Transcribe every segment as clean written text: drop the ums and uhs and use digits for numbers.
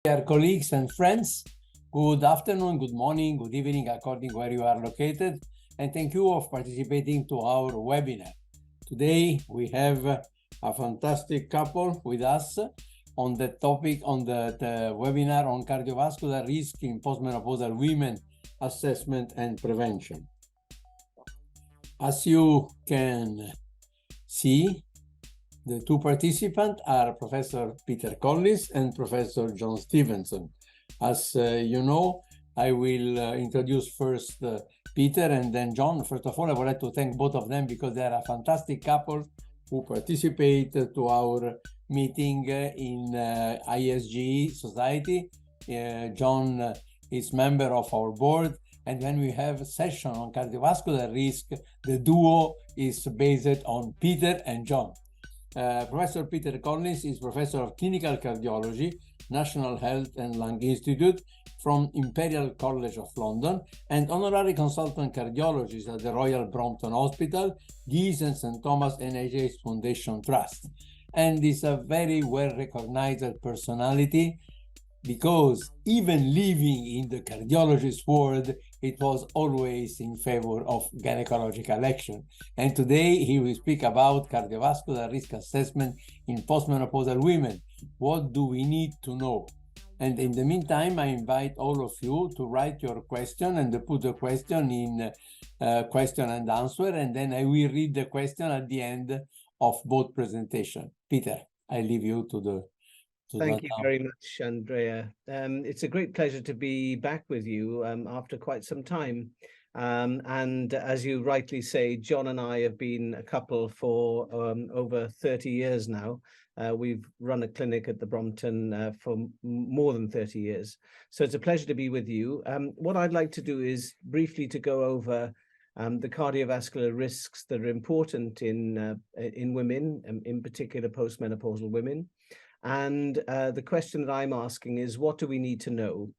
Dear colleagues and friends, good afternoon, good morning, good evening, according where you are located, and thank you for participating to our webinar. Today we have a fantastic couple with us on the topic on the webinar on cardiovascular risk in postmenopausal women, assessment and prevention. As you can see, the two participants are Professor Peter Collins and Professor John Stevenson. As you know, I will introduce first Peter and then John. First of all, I would like to thank both of them because they are a fantastic couple who participate to our meeting in ISG Society. John is member of our board, and when we have a session on cardiovascular risk, the duo is based on Peter and John. Professor Peter Collins is Professor of Clinical Cardiology, National Health and Lung Institute from Imperial College of London, and Honorary Consultant Cardiologist at the Royal Brompton Hospital, Geese and St. Thomas NHS Foundation Trust. And is a very well-recognized personality because even living in the cardiologist world, it was always in favor of gynecological action. And today he will speak about cardiovascular risk assessment in postmenopausal women. What do we need to know? And in the meantime, I invite all of you to write your question and to put the question in question and answer, and then I will read the question at the end of both presentations. Peter, I leave you to the Thank you very much, Andrea. It's a great pleasure to be back with you after quite some time. And as you rightly say, John and I have been a couple for over 30 years now. We've run a clinic at the Brompton for more than 30 years. So it's a pleasure to be with you. What I'd like to do is briefly to go over the cardiovascular risks that are important in women, in particular postmenopausal women. And the question that I'm asking is, what do we need to know?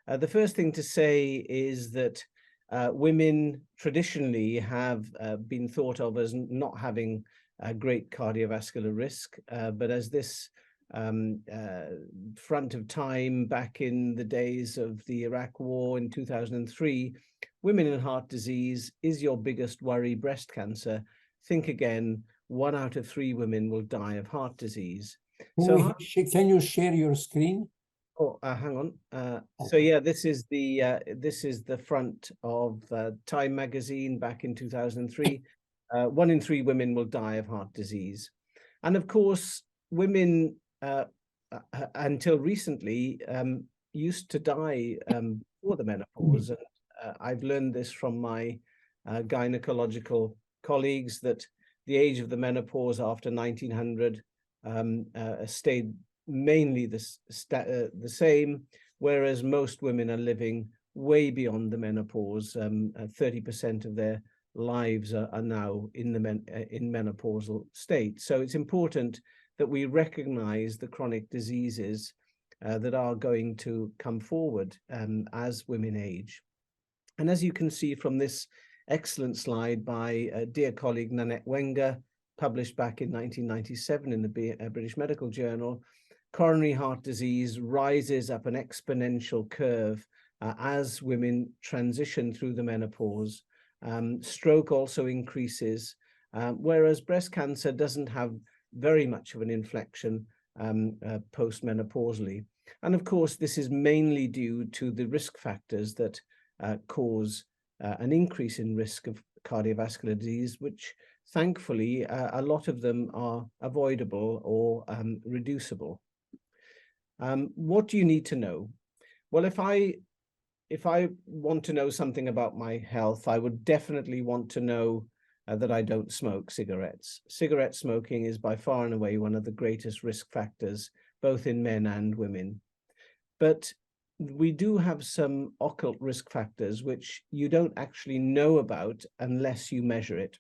The first thing to say is that women traditionally have been thought of as not having a great cardiovascular risk, but as this front of time back in the days of the Iraq War in 2003, women in heart disease is your biggest worry, breast cancer. Think again, 1 out of 3 women will die of heart disease. So can you share your screen? Oh, hang on. So yeah, this is the front of Time magazine back in 2003. 1 in 3 women will die of heart disease, and of course, women until recently used to die before the menopause. And, I've learned this from my gynecological colleagues that the age of the menopause after 1900 stayed mainly the same, whereas most women are living way beyond the menopause. 30% of their lives are now in menopausal state. So it's important that we recognize the chronic diseases that are going to come forward as women age. And as you can see from this excellent slide by dear colleague Nanette Wenger, published back in 1997 in the British Medical Journal, coronary heart disease rises up an exponential curve as women transition through the menopause. Stroke also increases, whereas breast cancer doesn't have very much of an inflection postmenopausally. And of course, this is mainly due to the risk factors that cause an increase in risk of cardiovascular disease, which thankfully, a lot of them are avoidable or reducible. What do you need to know? Well, if I want to know something about my health, I would definitely want to know that I don't smoke cigarettes. Cigarette smoking is by far and away one of the greatest risk factors, both in men and women. But we do have some occult risk factors which you don't actually know about unless you measure it.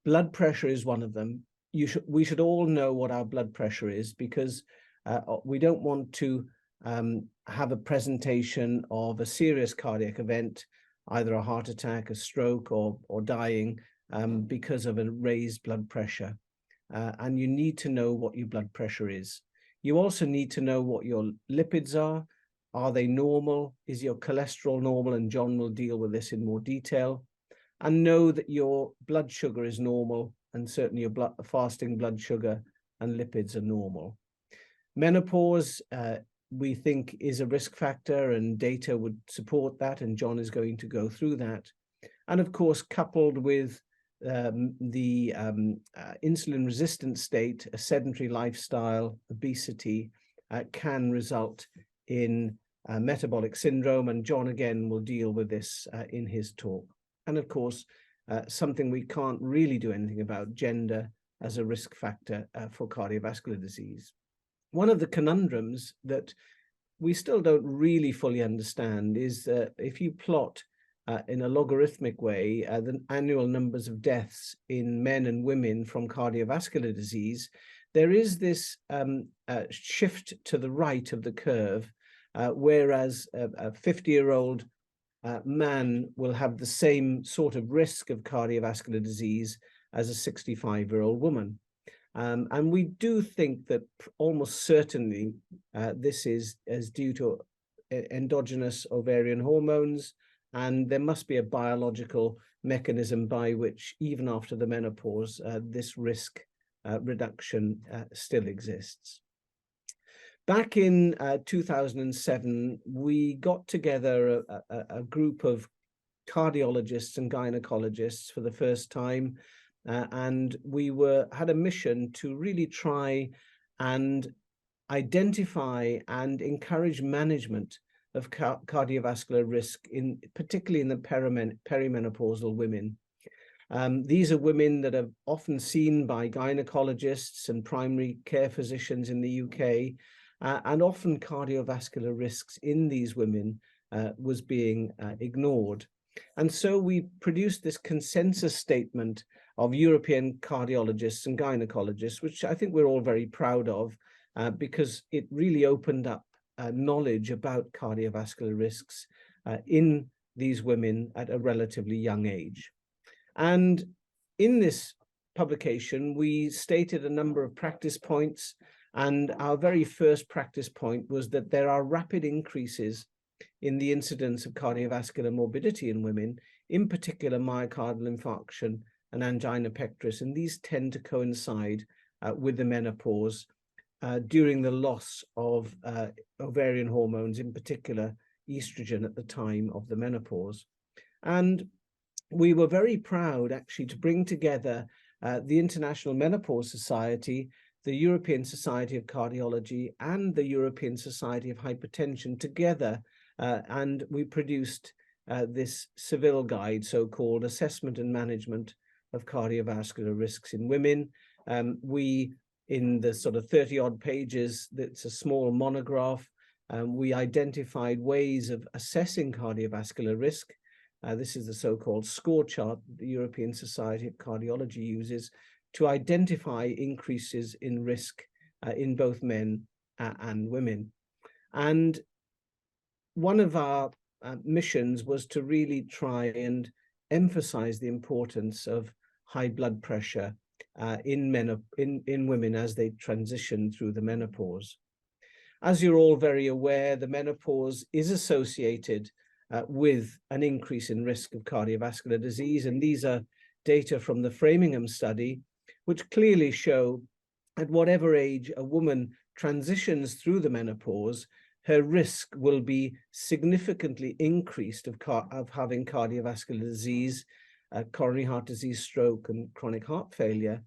Blood pressure is one of them. We should all know what our blood pressure is, because we don't want to have a presentation of a serious cardiac event, either a heart attack, a stroke, or dying because of a raised blood pressure. And you need to know what your blood pressure is. You also need to know what your lipids are. Are they normal? Is your cholesterol normal? And John will deal with this in more detail. And know that your blood sugar is normal, and certainly your fasting blood sugar and lipids are normal. Menopause, we think, is a risk factor, and data would support that, and John is going to go through that. And of course, coupled with the insulin-resistant state, a sedentary lifestyle, obesity, can result in metabolic syndrome, and John again will deal with this in his talk. And of course, something we can't really do anything about, gender as a risk factor for cardiovascular disease. One of the conundrums that we still don't really fully understand is that if you plot in a logarithmic way the annual numbers of deaths in men and women from cardiovascular disease, there is this shift to the right of the curve, whereas a 50-year-old man will have the same sort of risk of cardiovascular disease as a 65-year-old woman. And we do think that almost certainly this is due to endogenous ovarian hormones, and there must be a biological mechanism by which, even after the menopause, this risk reduction still exists. Back in 2007, we got together a group of cardiologists and gynecologists for the first time, and we had a mission to really try and identify and encourage management of cardiovascular risk, particularly in the perimenopausal women. These are women that are often seen by gynecologists and primary care physicians in the UK, and often cardiovascular risks in these women was being ignored. And so we produced this consensus statement of European cardiologists and gynecologists, which I think we're all very proud of, because it really opened up knowledge about cardiovascular risks in these women at a relatively young age. And in this publication, we stated a number of practice points, and our very first practice point was that there are rapid increases in the incidence of cardiovascular morbidity in women, in particular myocardial infarction and angina pectoris, and these tend to coincide with the menopause during the loss of ovarian hormones, in particular estrogen, at the time of the menopause. And we were very proud actually to bring together the International Menopause Society, the European Society of Cardiology, and the European Society of Hypertension together, and we produced this Seville guide, so-called Assessment and Management of Cardiovascular Risks in Women. We, in the sort of 30-odd pages, that's a small monograph, we identified ways of assessing cardiovascular risk. This is the so-called score chart the European Society of Cardiology uses to identify increases in risk in both men and women. And one of our missions was to really try and emphasize the importance of high blood pressure in women as they transition through the menopause. As you're all very aware, the menopause is associated with an increase in risk of cardiovascular disease, and these are data from the Framingham study, which clearly show at whatever age a woman transitions through the menopause, her risk will be significantly increased of having cardiovascular disease, coronary heart disease, stroke, and chronic heart failure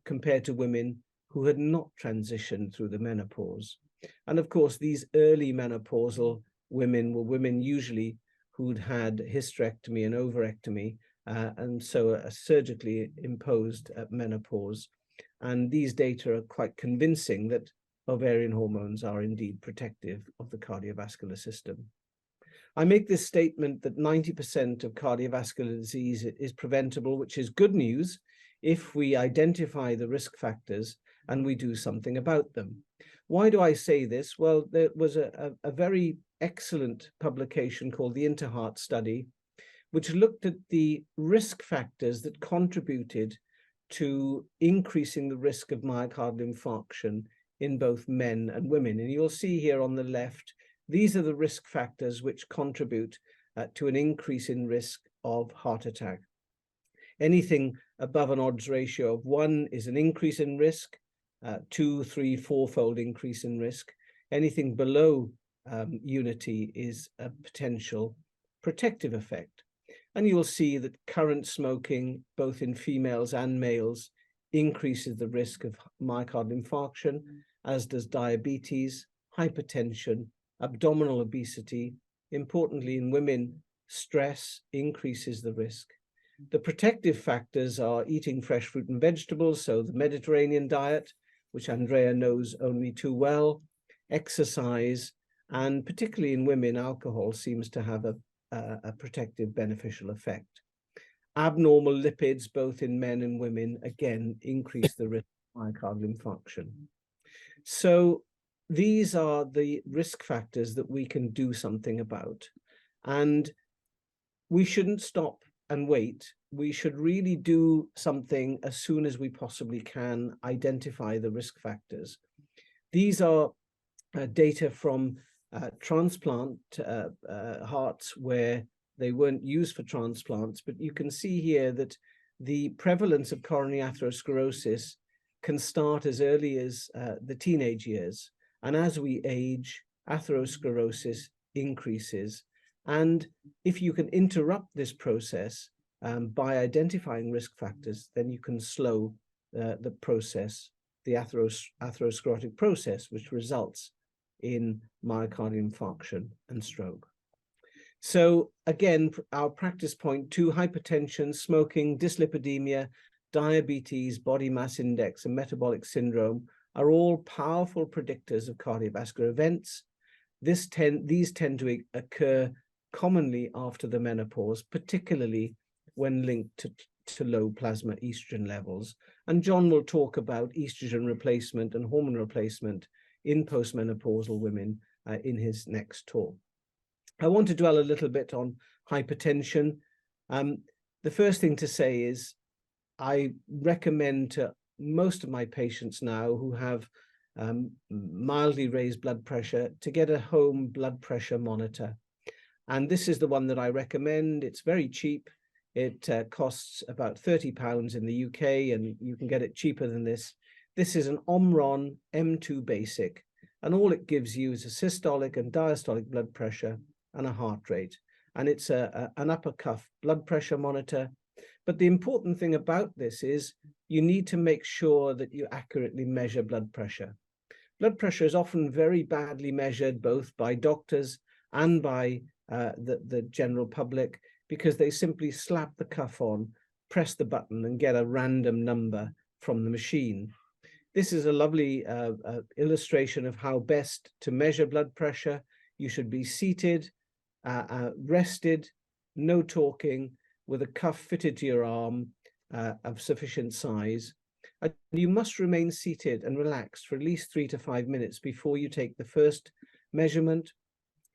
compared to women who had not transitioned through the menopause. And of course, these early menopausal women were women usually who'd had hysterectomy and ovarectomy, and so a surgically imposed menopause. And these data are quite convincing that ovarian hormones are indeed protective of the cardiovascular system. I make this statement that 90% of cardiovascular disease is preventable, which is good news if we identify the risk factors and we do something about them. Why do I say this? Well, there was a very excellent publication called the InterHeart study, which looked at the risk factors that contributed to increasing the risk of myocardial infarction in both men and women. And you'll see here on the left, these are the risk factors which contribute to an increase in risk of heart attack. Anything above an odds ratio of 1 is an increase in risk, 2, 3, 4-fold increase in risk. Anything below unity is a potential protective effect. And you'll see that current smoking, both in females and males, increases the risk of myocardial infarction, as does diabetes, hypertension, abdominal obesity. Importantly, in women, stress increases the risk. The protective factors are eating fresh fruit and vegetables, so the Mediterranean diet, which Andrea knows only too well, exercise, and particularly in women, alcohol seems to have a protective beneficial effect. Abnormal lipids, both in men and women, again, increase the risk of myocardial infarction. So these are the risk factors that we can do something about. And we shouldn't stop and wait. We should really do something as soon as we possibly can, identify the risk factors. These are data from transplant hearts where they weren't used for transplants, but you can see here that the prevalence of coronary atherosclerosis can start as early as the teenage years. And as we age, atherosclerosis increases. And if you can interrupt this process by identifying risk factors, then you can slow the process, the atherosclerotic process, which results in myocardial infarction and stroke. So again, our practice point 2, hypertension, smoking, dyslipidemia, diabetes, body mass index, and metabolic syndrome are all powerful predictors of cardiovascular events. These tend to occur commonly after the menopause, particularly when linked to low plasma estrogen levels. And John will talk about estrogen replacement and hormone replacement in postmenopausal women in his next talk. I want to dwell a little bit on hypertension. The first thing to say is I recommend to most of my patients now who have mildly raised blood pressure to get a home blood pressure monitor. And this is the one that I recommend. It's very cheap. It costs about £30 in the UK, and you can get it cheaper than this. This is an Omron M2 basic, and all it gives you is a systolic and diastolic blood pressure and a heart rate. And it's an upper cuff blood pressure monitor. But the important thing about this is you need to make sure that you accurately measure blood pressure. Blood pressure is often very badly measured, both by doctors and by the general public, because they simply slap the cuff on, press the button, and get a random number from the machine. This is a lovely illustration of how best to measure blood pressure. You should be seated, rested, no talking, with a cuff fitted to your arm of sufficient size. And you must remain seated and relaxed for at least 3 to 5 minutes before you take the first measurement.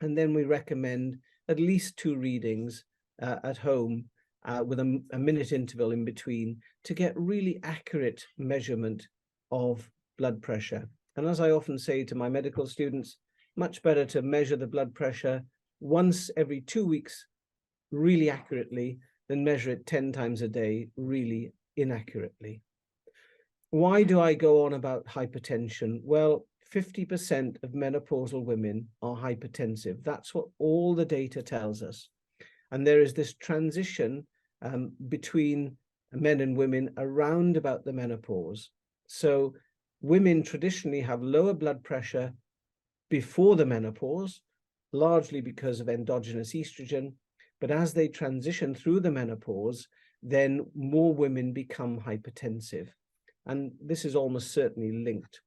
And then we recommend at least 2 readings at home with a minute interval in between to get really accurate measurement of blood pressure. And as I often say to my medical students, much better to measure the blood pressure once every 2 weeks really accurately than measure it 10 times a day really inaccurately. Why do I go on about hypertension? Well, 50% of menopausal women are hypertensive. That's what all the data tells us. And there is this transition between men and women around about the menopause. So women traditionally have lower blood pressure before the menopause, largely because of endogenous estrogen. But as they transition through the menopause, then more women become hypertensive. And this is almost certainly linked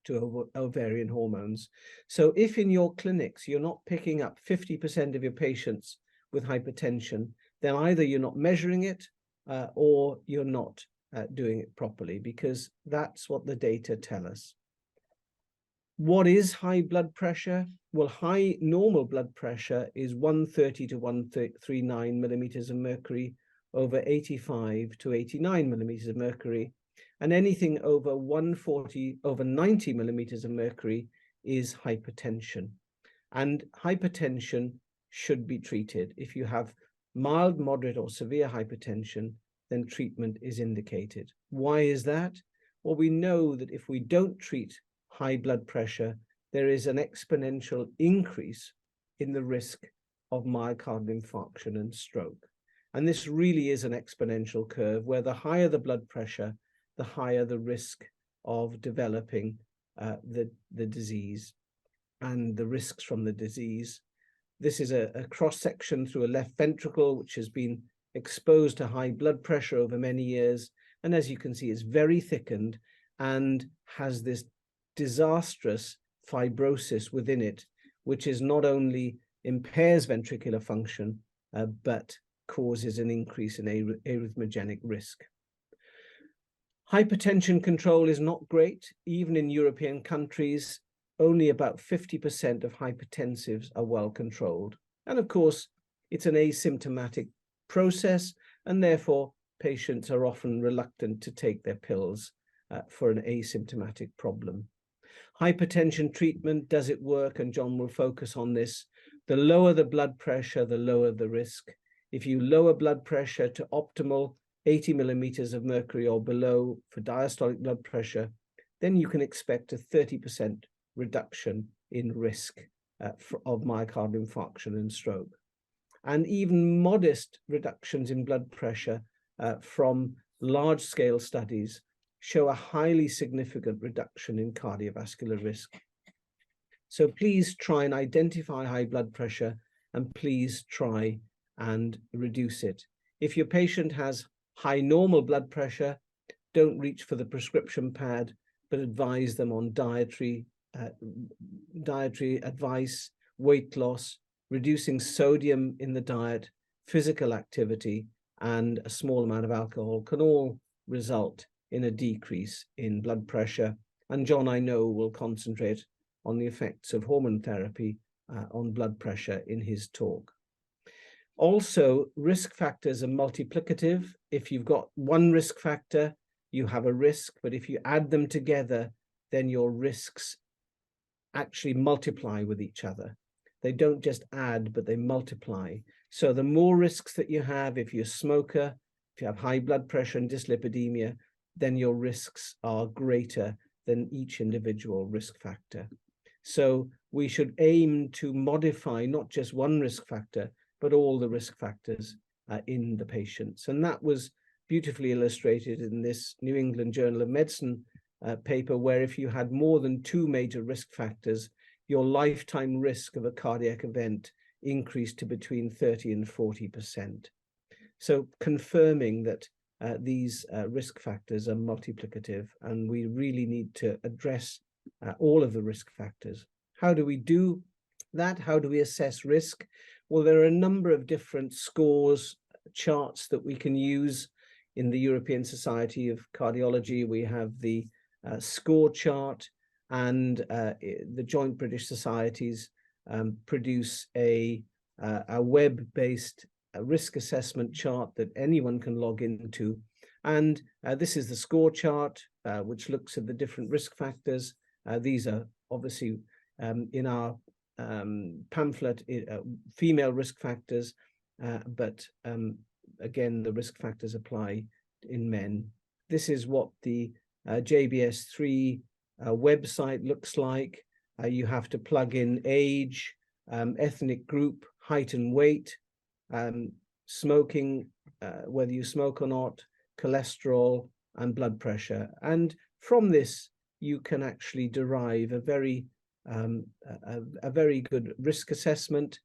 to ovarian hormones. So if in your clinics you're not picking up 50% of your patients with hypertension, then either you're not measuring it or you're not doing it properly, because that's what the data tell us. What is high blood pressure? Well, high normal blood pressure is 130 to 139 millimeters of mercury over 85 to 89 millimeters of mercury. And anything over 140, over 90 millimeters of mercury is hypertension. And hypertension should be treated. If you have mild, moderate, or severe hypertension, then treatment is indicated. Why is that? Well, we know that if we don't treat high blood pressure, there is an exponential increase in the risk of myocardial infarction and stroke. And this really is an exponential curve where the higher the blood pressure, the higher the risk of developing the disease and the risks from the disease. This is a cross-section through a left ventricle, which has been exposed to high blood pressure over many years. And as you can see, it's very thickened and has this disastrous fibrosis within it, which is not only impairs ventricular function, but causes an increase in arrhythmogenic risk. Hypertension control is not great. Even in European countries, only about 50% of hypertensives are well controlled. And of course, it's an asymptomatic process, and therefore patients are often reluctant to take their pills for an asymptomatic problem. Hypertension treatment, does it work? And John will focus on this. The lower the blood pressure, the lower the risk. If you lower blood pressure to optimal 80 millimeters of mercury or below for diastolic blood pressure, then you can expect a 30% reduction in risk of myocardial infarction and stroke. And even modest reductions in blood pressure from large-scale studies show a highly significant reduction in cardiovascular risk. So please try and identify high blood pressure, and please try and reduce it. If your patient has high normal blood pressure, don't reach for the prescription pad, but advise them on dietary advice, weight loss, reducing sodium in the diet, physical activity, and a small amount of alcohol can all result in a decrease in blood pressure. And John, I know, will concentrate on the effects of hormone therapy on blood pressure in his talk. Also, risk factors are multiplicative. If you've got one risk factor, you have a risk, but if you add them together, then your risks actually multiply with each other. They don't just add, but they multiply. So the more risks that you have, if you're a smoker, if you have high blood pressure and dyslipidemia, then your risks are greater than each individual risk factor. So we should aim to modify not just one risk factor, but all the risk factors in the patients. And that was beautifully illustrated in this New England Journal of Medicine paper, where if you had more than 2 major risk factors, your lifetime risk of a cardiac event increased to between 30 and 40%. So confirming that these risk factors are multiplicative, and we really need to address all of the risk factors. How do we do that? How do we assess risk? Well, there are a number of different scores, charts that we can use. In the European Society of Cardiology, we have the score chart, and the Joint British Societies produce a web-based risk assessment chart that anyone can log into. And this is the score chart, which looks at the different risk factors. These are obviously in our pamphlet, female risk factors, but again, the risk factors apply in men. This is what the JBS3 website looks like. You have to plug in age, ethnic group, height and weight, smoking, whether you smoke or not, cholesterol, and blood pressure. And from this, you can actually derive a very good risk assessment.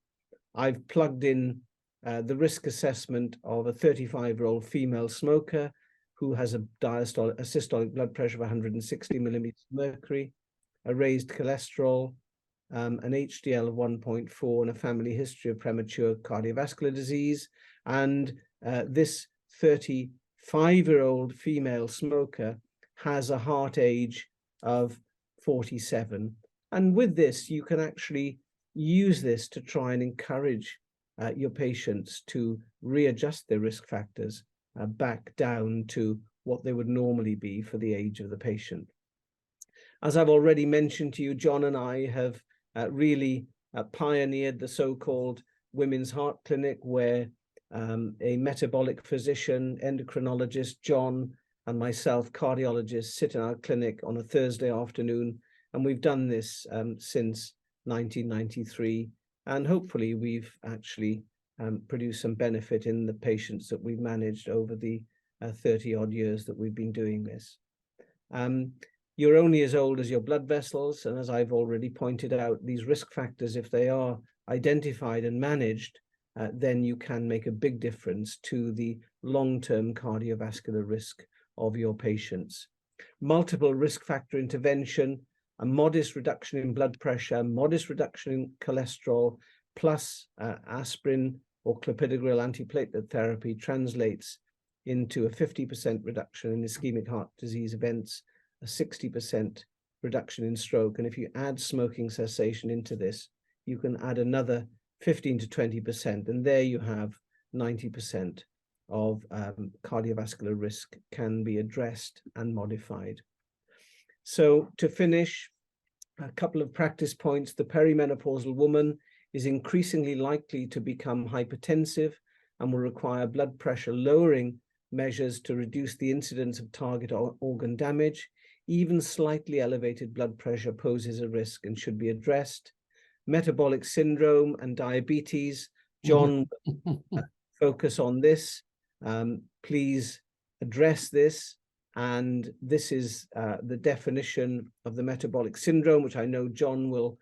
I've plugged in the risk assessment of a 35-year-old female smoker who has a systolic blood pressure of 160 millimeters of mercury, a raised cholesterol, an HDL of 1.4, and a family history of premature cardiovascular disease. And this 35-year-old female smoker has a heart age of 47. And with this, you can actually use this to try and encourage your patients to readjust their risk factors back down to what they would normally be for the age of the patient. As I've already mentioned to you, John and I have really pioneered the so-called Women's Heart Clinic, where a metabolic physician, endocrinologist, John, and myself, cardiologist, sit in our clinic on a Thursday afternoon. And we've done this since 1993. And hopefully we've actually produced some benefit in the patients that we've managed over the 30 odd years that we've been doing this. You're only as old as your blood vessels. And as I've already pointed out, these risk factors, if they are identified and managed, then you can make a big difference to the long-term cardiovascular risk of your patients. Multiple risk factor intervention, a modest reduction in blood pressure, modest reduction in cholesterol, plus aspirin or clopidogrel antiplatelet therapy translates into a 50% reduction in ischemic heart disease events, a 60% reduction in stroke. And if you add smoking cessation into this, you can add another 15 to 20%. And there you have 90% of cardiovascular risk can be addressed and modified. So to finish, a couple of practice points. The perimenopausal woman is increasingly likely to become hypertensive and will require blood pressure lowering measures to reduce the incidence of target organ damage. Even slightly elevated blood pressure poses a risk and should be addressed. Metabolic syndrome and diabetes. John, focus on this. Please address this. And this is the definition of the metabolic syndrome, which I know John will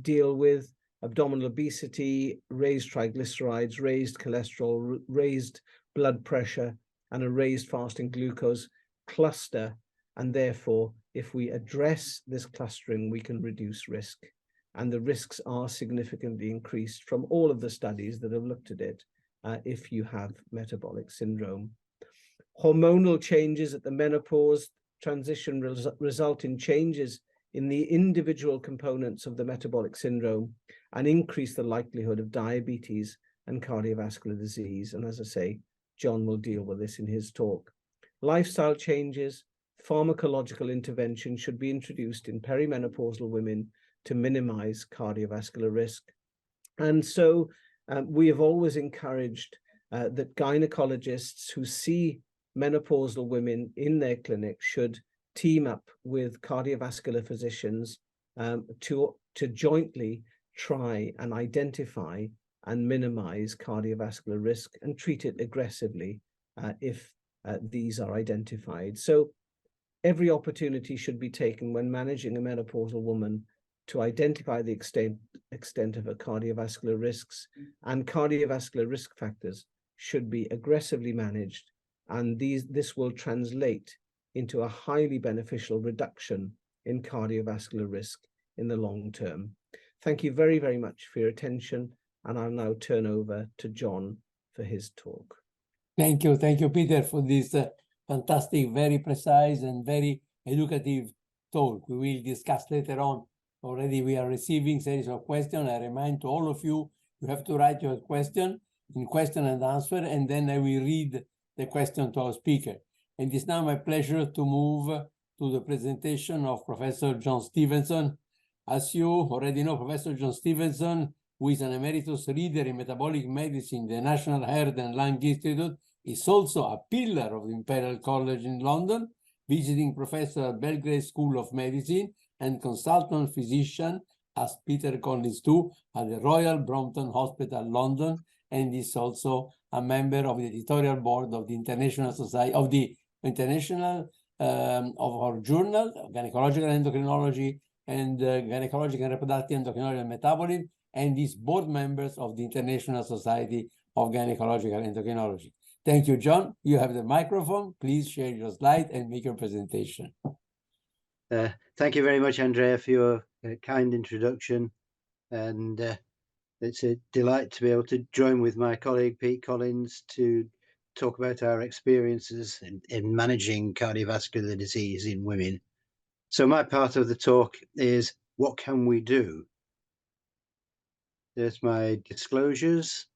deal with: abdominal obesity, raised triglycerides, raised cholesterol, raised blood pressure, and a raised fasting glucose cluster. And therefore, if we address this clustering, we can reduce risk. And the risks are significantly increased from all of the studies that have looked at it if you have metabolic syndrome. Hormonal changes at the menopause transition result in changes in the individual components of the metabolic syndrome and increase the likelihood of diabetes and cardiovascular disease. And as I say, John will deal with this in his talk. Lifestyle changes, pharmacological intervention should be introduced in perimenopausal women to minimize cardiovascular risk. And so we have always encouraged that gynecologists who see menopausal women in their clinic should team up with cardiovascular physicians to jointly try and identify and minimize cardiovascular risk and treat it aggressively if these are identified. So every opportunity should be taken when managing a menopausal woman to identify the extent of her cardiovascular risks, and cardiovascular risk factors should be aggressively managed. And this will translate into a highly beneficial reduction in cardiovascular risk in the long term. Thank you very, very much for your attention. And I'll now turn over to John for his talk. Thank you, Peter, for this fantastic, very precise and very educative talk. We will discuss later on. Already we are receiving series of questions. I remind to all of you, you have to write your question in question and answer, and then I will read the question to our speaker. And it's now my pleasure to move to the presentation of Professor John Stevenson. As you already know, Professor John Stevenson, who is an emeritus reader in metabolic medicine, the National Heart and Lung Institute, is also a pillar of the Imperial College in London, visiting professor at Belgrade School of Medicine, and consultant physician, as Peter Collins too, at the Royal Brompton Hospital, London, and is also a member of the editorial board of the International Society of the International of our journal, Gynecological Endocrinology and Gynecologic and Reproductive Endocrinology and Metabolism, and is board members of the International Society of Gynecological Endocrinology. Thank you, John. You have the microphone. Please share your slide and make your presentation. Thank you very much, Andrea, for your kind introduction. And it's a delight to be able to join with my colleague, Pete Collins, to talk about our experiences in managing cardiovascular disease in women. So my part of the talk is, what can we do? There's my disclosures.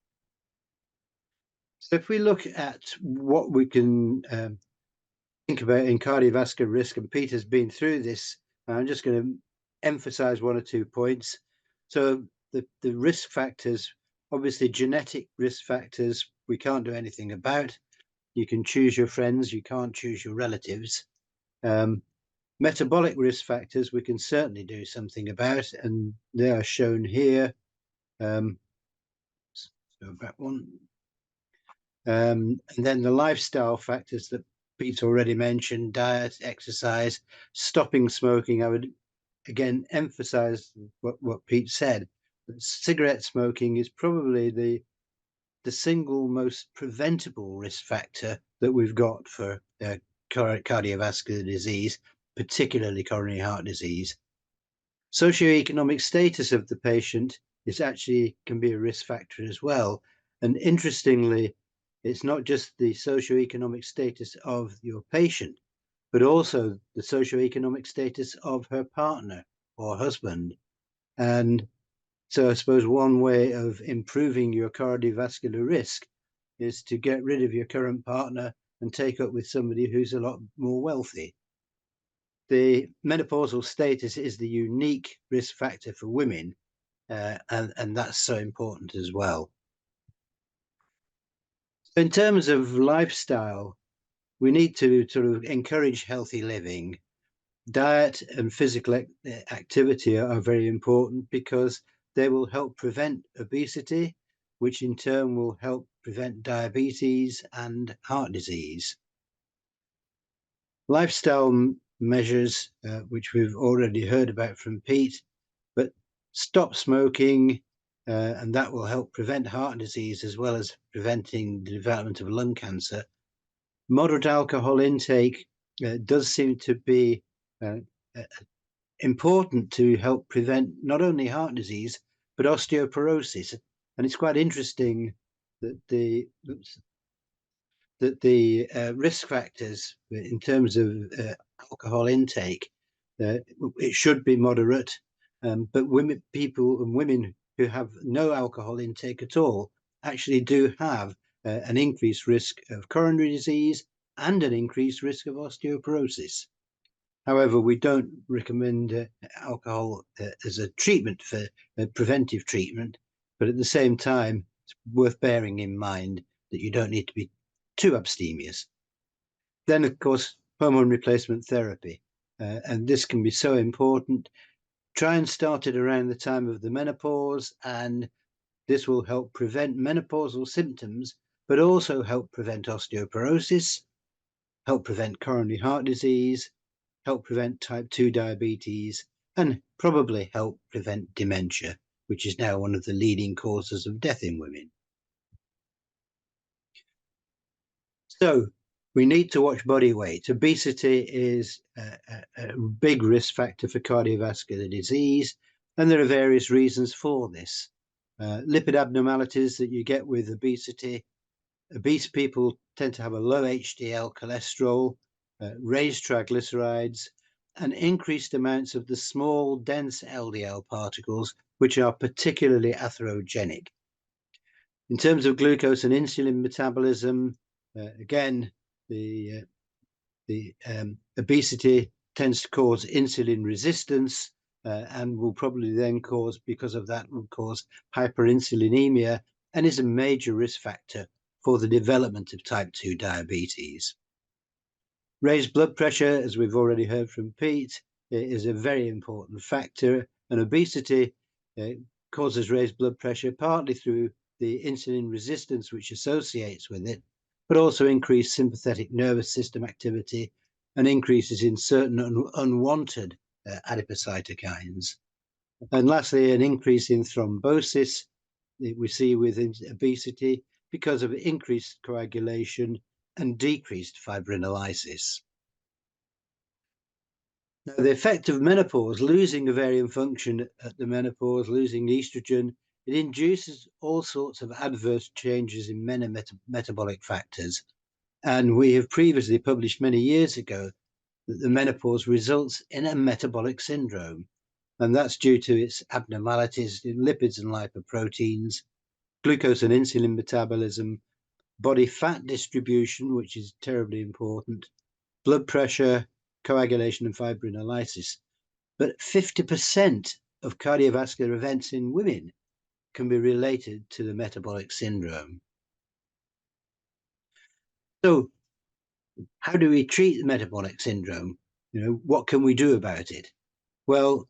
So if we look at what we can think about in cardiovascular risk, and Peter's been through this, I'm just going to emphasize one or 2 points. So the risk factors, obviously genetic risk factors, we can't do anything about. You can choose your friends, you can't choose your relatives. Metabolic risk factors, we can certainly do something about, and they are shown here. So back one. And then the lifestyle factors that Pete's already mentioned, diet, exercise, stopping smoking. I would again emphasize what Pete said. Cigarette smoking is probably the single most preventable risk factor that we've got for cardiovascular disease, particularly coronary heart disease. Socioeconomic status of the patient is actually can be a risk factor as well. And interestingly, it's not just the socioeconomic status of your patient, but also the socioeconomic status of her partner or husband. And so I suppose one way of improving your cardiovascular risk is to get rid of your current partner and take up with somebody who's a lot more wealthy. The menopausal status is the unique risk factor for women, and that's so important as well. In terms of lifestyle, we need to sort of encourage healthy living. Diet and physical activity are very important because they will help prevent obesity, which in turn will help prevent diabetes and heart disease. Lifestyle measures, which we've already heard about from Pete, but stop smoking, and that will help prevent heart disease as well as preventing the development of lung cancer. Moderate alcohol intake does seem to be important to help prevent not only heart disease, but osteoporosis. And it's quite interesting that the risk factors in terms of alcohol intake, it should be moderate, but women who have no alcohol intake at all actually do have an increased risk of coronary disease and an increased risk of osteoporosis. However, we don't recommend alcohol as a treatment for preventive treatment, but at the same time, it's worth bearing in mind that you don't need to be too abstemious. Then, of course, hormone replacement therapy, and this can be so important. Try and start it around the time of the menopause, and this will help prevent menopausal symptoms, but also help prevent osteoporosis, help prevent coronary heart disease, help prevent type 2 diabetes, and probably help prevent dementia, which is now one of the leading causes of death in women. So we need to watch body weight. Obesity is a big risk factor for cardiovascular disease, and there are various reasons for this. Lipid abnormalities that you get with obesity. Obese people tend to have a low HDL cholesterol, raised triglycerides, and increased amounts of the small, dense LDL particles, which are particularly atherogenic. In terms of glucose and insulin metabolism, again, the obesity tends to cause insulin resistance and will probably then cause, because of that, will cause hyperinsulinemia and is a major risk factor for the development of type 2 diabetes. Raised blood pressure, as we've already heard from Pete, is a very important factor, and obesity causes raised blood pressure partly through the insulin resistance which associates with it, but also increased sympathetic nervous system activity and increases in certain unwanted adipocytokines. And lastly, an increase in thrombosis that we see with obesity because of increased coagulation and decreased fibrinolysis. Now, the effect of menopause, losing ovarian function at the menopause, losing estrogen, it induces all sorts of adverse changes in many metabolic factors. And we have previously published many years ago that the menopause results in a metabolic syndrome. And that's due to its abnormalities in lipids and lipoproteins, glucose and insulin metabolism, body fat distribution, which is terribly important, blood pressure, coagulation, and fibrinolysis. But 50% of cardiovascular events in women can be related to the metabolic syndrome. So how do we treat the metabolic syndrome? What can we do about it? Well,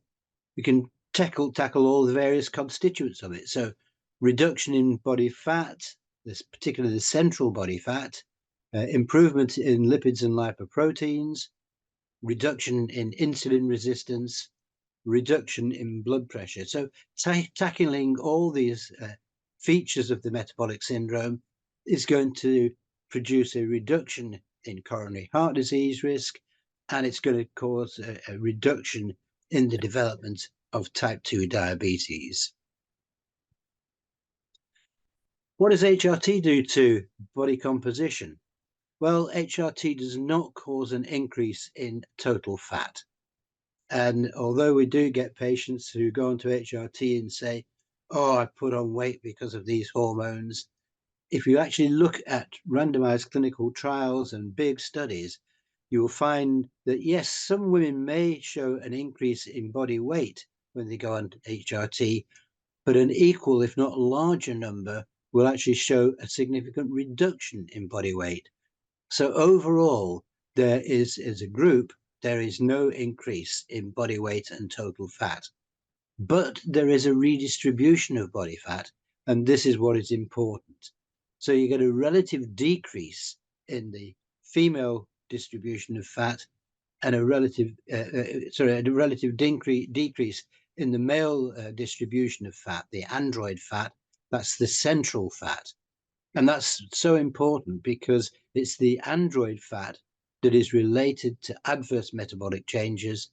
we can tackle all the various constituents of it. So reduction in body fat, particularly the central body fat, improvement in lipids and lipoproteins, reduction in insulin resistance, reduction in blood pressure. So tackling all these features of the metabolic syndrome is going to produce a reduction in coronary heart disease risk, and it's going to cause a reduction in the development of type 2 diabetes. What does HRT do to body composition? Well, HRT does not cause an increase in total fat. And although we do get patients who go onto HRT and say, oh, I put on weight because of these hormones, if you actually look at randomized clinical trials and big studies, you will find that, yes, some women may show an increase in body weight when they go on HRT, but an equal, if not larger number, will actually show a significant reduction in body weight. So overall, there is, as a group, there is no increase in body weight and total fat, but there is a redistribution of body fat, and this is what is important. So you get a relative decrease in the female distribution of fat and a relative decrease in the male distribution of fat, the android fat. That's the central fat. And that's so important because it's the android fat that is related to adverse metabolic changes,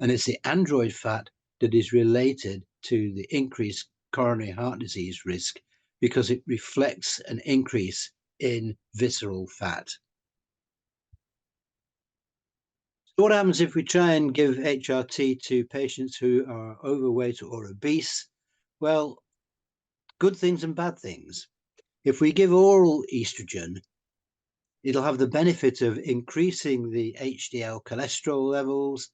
and it's the android fat that is related to the increased coronary heart disease risk because it reflects an increase in visceral fat. So what happens if we try and give HRT to patients who are overweight or obese? Well, good things and bad things. If we give oral estrogen, it'll have the benefit of increasing the HDL cholesterol levels,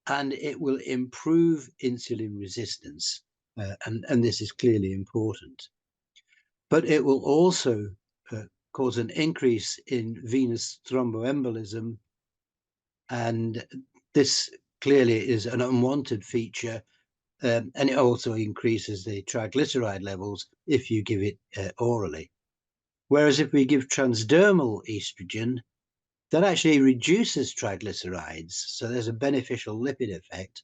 and it will improve insulin resistance. And this is clearly important. But it will also cause an increase in venous thromboembolism. And this clearly is an unwanted feature. And it also increases the triglyceride levels if you give it orally. Whereas if we give transdermal estrogen, that actually reduces triglycerides. So there's a beneficial lipid effect,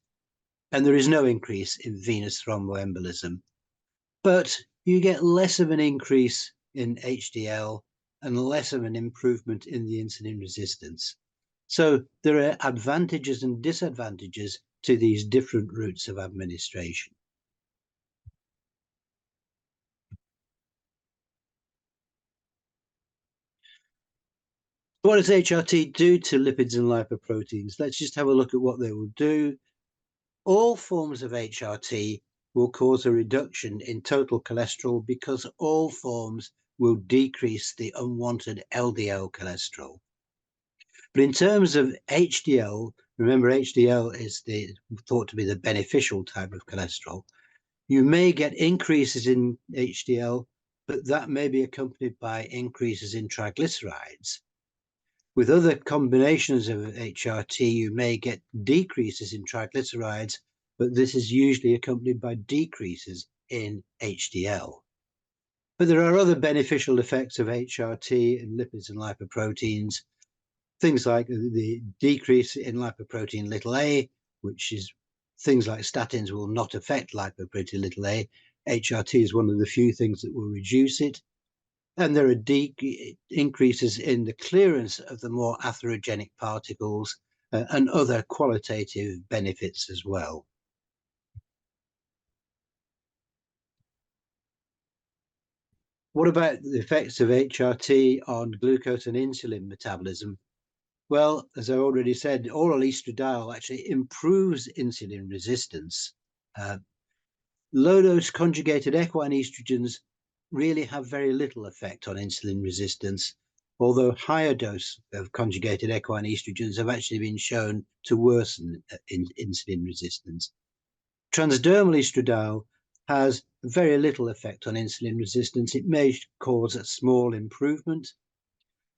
and there is no increase in venous thromboembolism. But you get less of an increase in HDL and less of an improvement in the insulin resistance. So there are advantages and disadvantages to these different routes of administration. What does HRT do to lipids and lipoproteins? Let's just have a look at what they will do. All forms of HRT will cause a reduction in total cholesterol because all forms will decrease the unwanted LDL cholesterol. But in terms of HDL, remember HDL is thought to be the beneficial type of cholesterol. You may get increases in HDL, but that may be accompanied by increases in triglycerides. With other combinations of HRT, you may get decreases in triglycerides, but this is usually accompanied by decreases in HDL. But there are other beneficial effects of HRT in lipids and lipoproteins, things like the decrease in lipoprotein little a, which is things like statins will not affect lipoprotein little a. HRT is one of the few things that will reduce it. And there are increases in the clearance of the more atherogenic particles and other qualitative benefits as well. What about the effects of HRT on glucose and insulin metabolism? Well, as I already said, oral estradiol actually improves insulin resistance. Low-dose conjugated equine estrogens really have very little effect on insulin resistance, although higher dose of conjugated equine estrogens have actually been shown to worsen insulin resistance. Transdermal estradiol has very little effect on insulin resistance. It may cause a small improvement.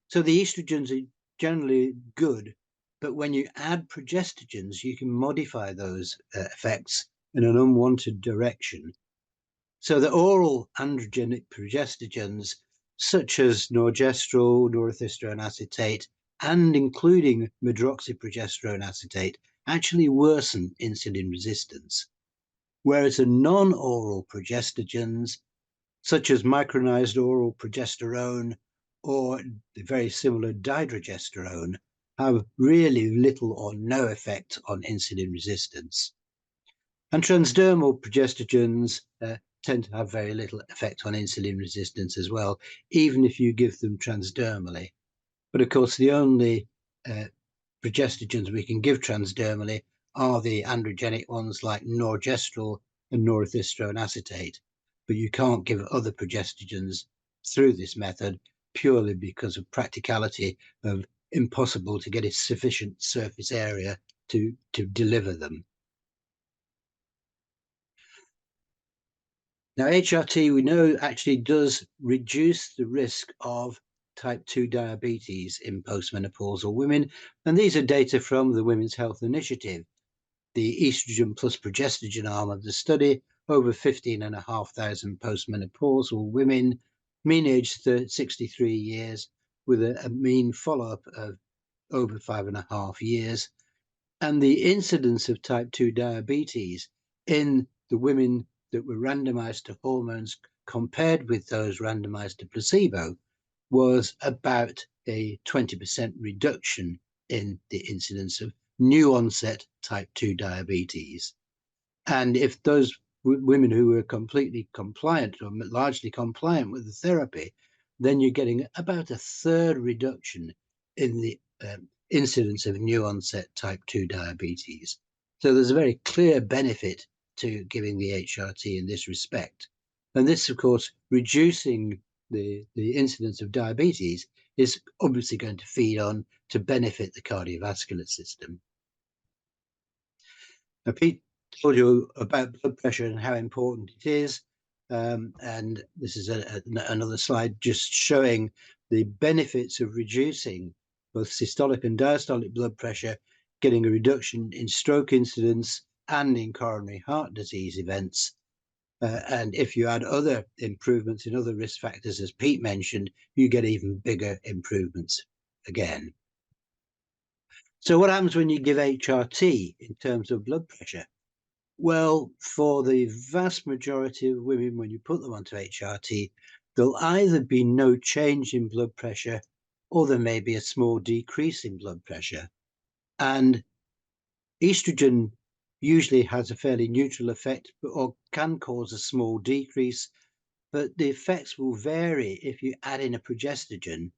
So the estrogens are generally good, but when you add progestogens, you can modify those effects in an unwanted direction. So the oral androgenic progestogens, such as norgestrel, norethisterone acetate, and including medroxyprogesterone acetate, actually worsen insulin resistance. Whereas the non-oral progestogens, such as micronized oral progesterone or the very similar dydrogesterone, have really little or no effect on insulin resistance. And transdermal progestogens tend to have very little effect on insulin resistance as well, even if you give them transdermally. But of course, the only progestogens we can give transdermally are the androgenic ones like norgestrel and norethisterone acetate. But you can't give other progestogens through this method purely because of practicality of impossible to get a sufficient surface area to deliver them. Now, HRT, we know, actually does reduce the risk of type 2 diabetes in postmenopausal women. And these are data from the Women's Health Initiative, the estrogen plus progestogen arm of the study, over 15,500 postmenopausal women, mean age 63 years, with a mean follow-up of over 5.5 years. And the incidence of type 2 diabetes in the women that were randomized to hormones compared with those randomized to placebo was about a 20% reduction in the incidence of new onset type 2 diabetes. And if those women who were completely compliant or largely compliant with the therapy, then you're getting about a third reduction in the incidence of new onset type 2 diabetes. So there's a very clear benefit to giving the HRT in this respect. And this, of course, reducing the incidence of diabetes is obviously going to feed on to benefit the cardiovascular system. Now, Pete told you about blood pressure and how important it is. And this is another slide just showing the benefits of reducing both systolic and diastolic blood pressure, getting a reduction in stroke incidence and in coronary heart disease events. And if you add other improvements in other risk factors, as Pete mentioned, you get even bigger improvements again. So what happens when you give HRT in terms of blood pressure? Well, for the vast majority of women, when you put them onto HRT, there'll either be no change in blood pressure or there may be a small decrease in blood pressure. And estrogen usually has a fairly neutral effect or can cause a small decrease, but the effects will vary if you add in a progestogen.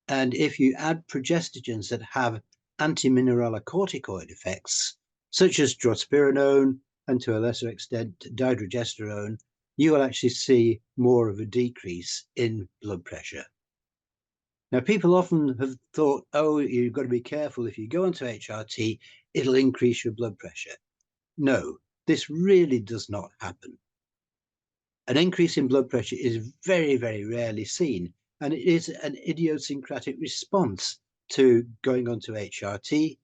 And if you add progestogens that have anti-mineralocorticoid effects, such as drospirenone and to a lesser extent dydrogesterone, you will actually see more of a decrease in blood pressure. Now, people often have thought, oh, you've got to be careful. If you go onto HRT, it'll increase your blood pressure. No, this really does not happen. An increase in blood pressure is very, very rarely seen, and it is an idiosyncratic response to going onto HRT.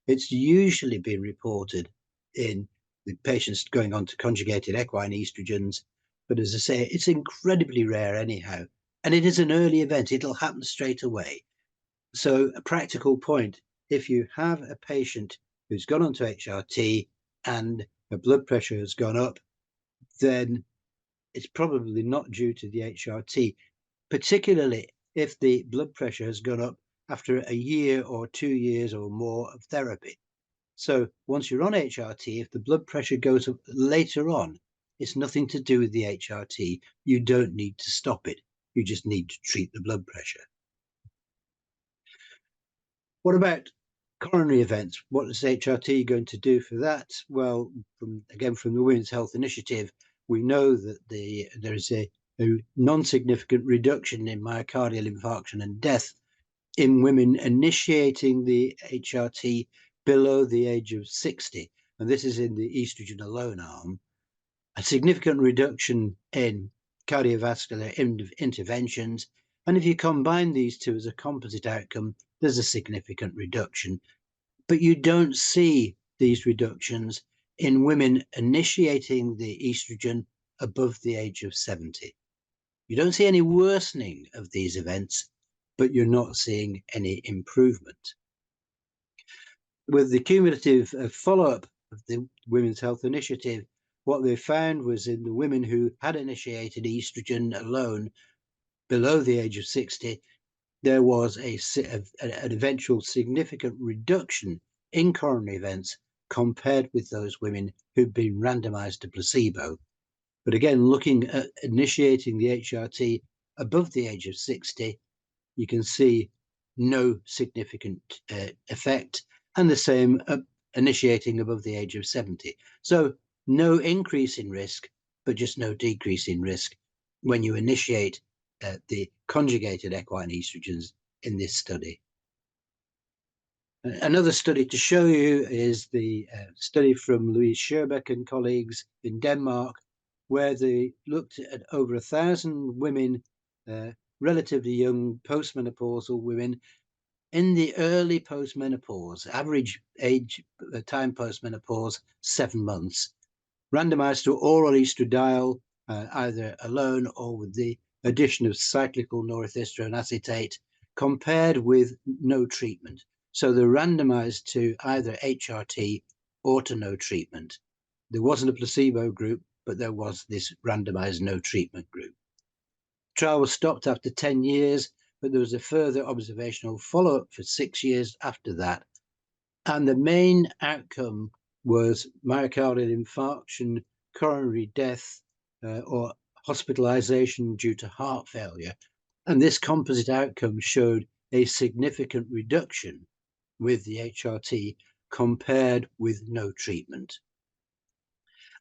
It's usually been reported in the patients going on to conjugated equine estrogens, but as I say, it's incredibly rare anyhow, and it is an early event. It'll happen straight away. So a practical point, if you have a patient who's gone onto HRT and her blood pressure has gone up, then it's probably not due to the HRT, particularly if the blood pressure has gone up after a year or 2 years or more of therapy. So once you're on HRT, if the blood pressure goes up later on, it's nothing to do with the HRT. You don't need to stop it. You just need to treat the blood pressure. What about coronary events? What is HRT going to do for that? Well, from the Women's Health Initiative, we know that there is a a non-significant reduction in myocardial infarction and death in women initiating the HRT below the age of 60. And this is in the estrogen alone arm. A significant reduction in cardiovascular interventions. And if you combine these two as a composite outcome, there's a significant reduction. But you don't see these reductions in women initiating the estrogen above the age of 70. You don't see any worsening of these events, but you're not seeing any improvement. With the cumulative follow-up of the Women's Health Initiative, what they found was in the women who had initiated estrogen alone below the age of 60, there was an eventual significant reduction in coronary events compared with those women who'd been randomized to placebo. But again, looking at initiating the HRT above the age of 60, you can see no significant effect, and the same initiating above the age of 70. So no increase in risk, but just no decrease in risk when you initiate the conjugated equine estrogens in this study. Another study to show you is the study from Louise Scherbeck and colleagues in Denmark, where they looked at over 1,000 women, relatively young postmenopausal women, in the early postmenopause, average age time postmenopause, 7 months, randomized to oral estradiol, either alone or with the addition of cyclical norethistron acetate, compared with no treatment. So they're randomized to either HRT or to no treatment. There wasn't a placebo group, but there was this randomized no treatment group. The trial was stopped after 10 years, but there was a further observational follow-up for 6 years after that. And the main outcome was myocardial infarction, coronary death, or hospitalization due to heart failure. And this composite outcome showed a significant reduction with the HRT compared with no treatment.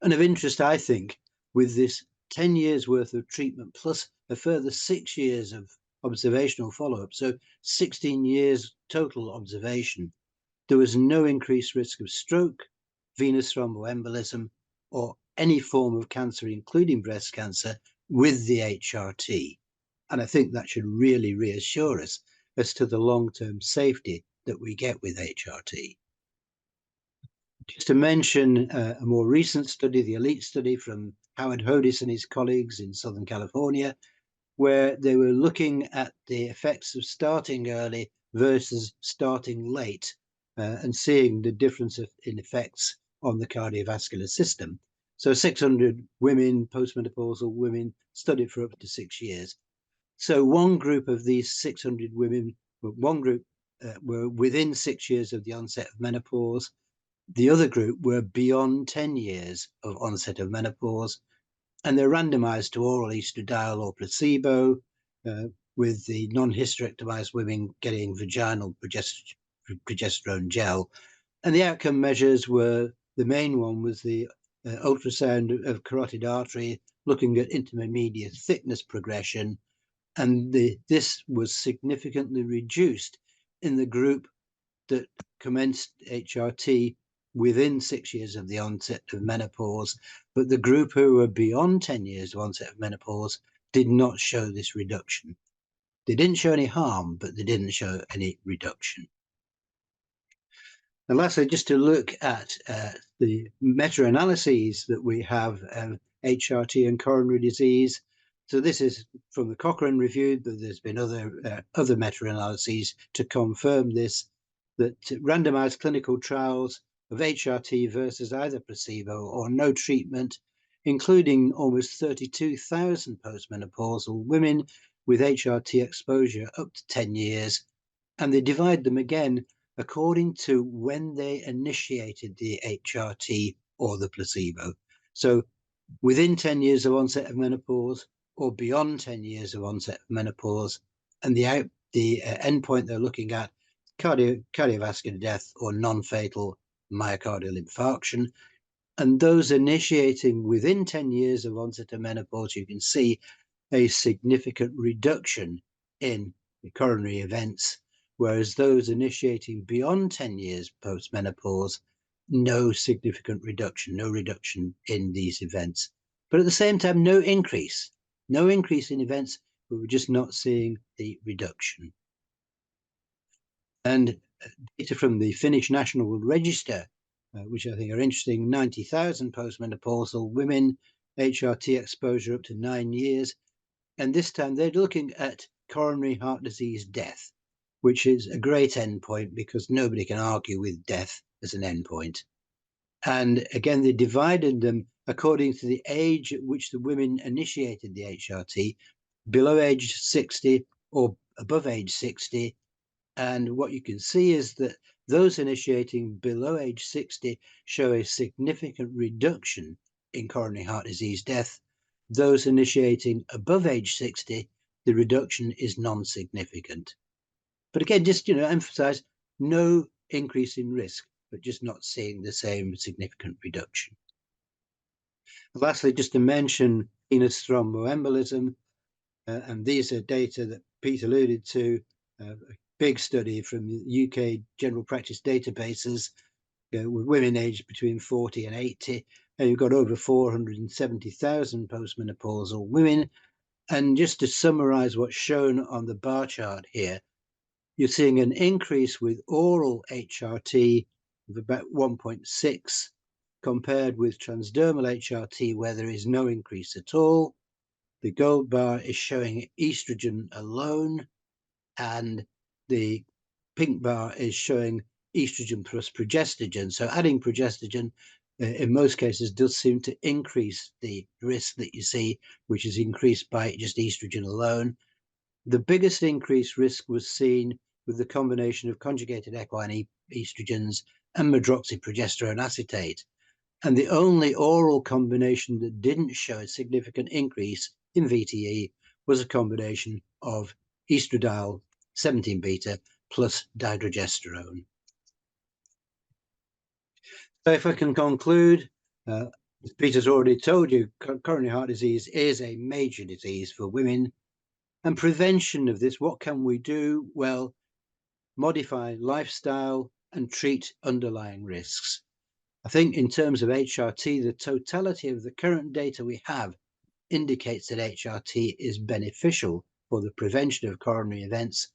And of interest, I think, with this 10 years worth of treatment plus a further 6 years of observational follow-up, so 16 years total observation, there was no increased risk of stroke, venous thromboembolism, or any form of cancer, including breast cancer, with the HRT. And I think that should really reassure us as to the long-term safety that we get with HRT. Just to mention a more recent study, the ELITE study from Howard Hodis and his colleagues in Southern California, where they were looking at the effects of starting early versus starting late, and seeing the difference in effects on the cardiovascular system. So 600 women, postmenopausal women, studied for up to 6 years. So one group of these 600 women, one group were within 6 years of the onset of menopause. The other group were beyond 10 years of onset of menopause, and they're randomized to oral estradiol or placebo, with the non-hysterectomized women getting vaginal progesterone gel. And the outcome measures were, the main one was the ultrasound of carotid artery, looking at intermediate thickness progression. And this was significantly reduced in the group that commenced HRT within 6 years of the onset of menopause, but the group who were beyond 10 years of onset of menopause did not show this reduction. They didn't show any harm, but they didn't show any reduction. And lastly, just to look at the meta-analyses that we have of HRT and coronary disease. So this is from the Cochrane review, but there's been other meta-analyses to confirm this, that randomized clinical trials of HRT versus either placebo or no treatment, including almost 32,000 postmenopausal women with HRT exposure up to 10 years. And they divide them again according to when they initiated the HRT or the placebo. So within 10 years of onset of menopause or beyond 10 years of onset of menopause, and the endpoint they're looking at, cardiovascular death or non-fatal myocardial infarction. And those initiating within 10 years of onset of menopause, you can see a significant reduction in the coronary events, whereas those initiating beyond 10 years post-menopause, no significant reduction, no reduction in these events. But at the same time, no increase in events, but we're just not seeing the reduction. And data from the Finnish National Register, which I think are interesting, 90,000 postmenopausal women, HRT exposure up to 9 years. And this time they're looking at coronary heart disease death, which is a great endpoint because nobody can argue with death as an endpoint. And again, they divided them according to the age at which the women initiated the HRT, below age 60 or above age 60. And what you can see is that those initiating below age 60 show a significant reduction in coronary heart disease death. Those initiating above age 60, the reduction is non-significant. But again, just emphasize no increase in risk, but just not seeing the same significant reduction. Lastly, just to mention venous thromboembolism, and these are data that Pete alluded to, a big study from the UK general practice databases with women aged between 40 and 80, and you've got over 470,000 postmenopausal women. And just to summarize what's shown on the bar chart here, you're seeing an increase with oral HRT of about 1.6 compared with transdermal HRT, where there is no increase at all. The gold bar is showing estrogen alone, and the pink bar is showing estrogen plus progestogen. So adding progestogen in most cases does seem to increase the risk that you see, which is increased by just estrogen alone. The biggest increased risk was seen with the combination of conjugated equine estrogens and medroxyprogesterone acetate. And the only oral combination that didn't show a significant increase in VTE was a combination of estradiol 17 beta plus dydrogesterone. So if I can conclude, as Peter's already told you, coronary heart disease is a major disease for women. And prevention of this, what can we do? Well, modify lifestyle and treat underlying risks. I think in terms of HRT, the totality of the current data we have indicates that HRT is beneficial for the prevention of coronary events,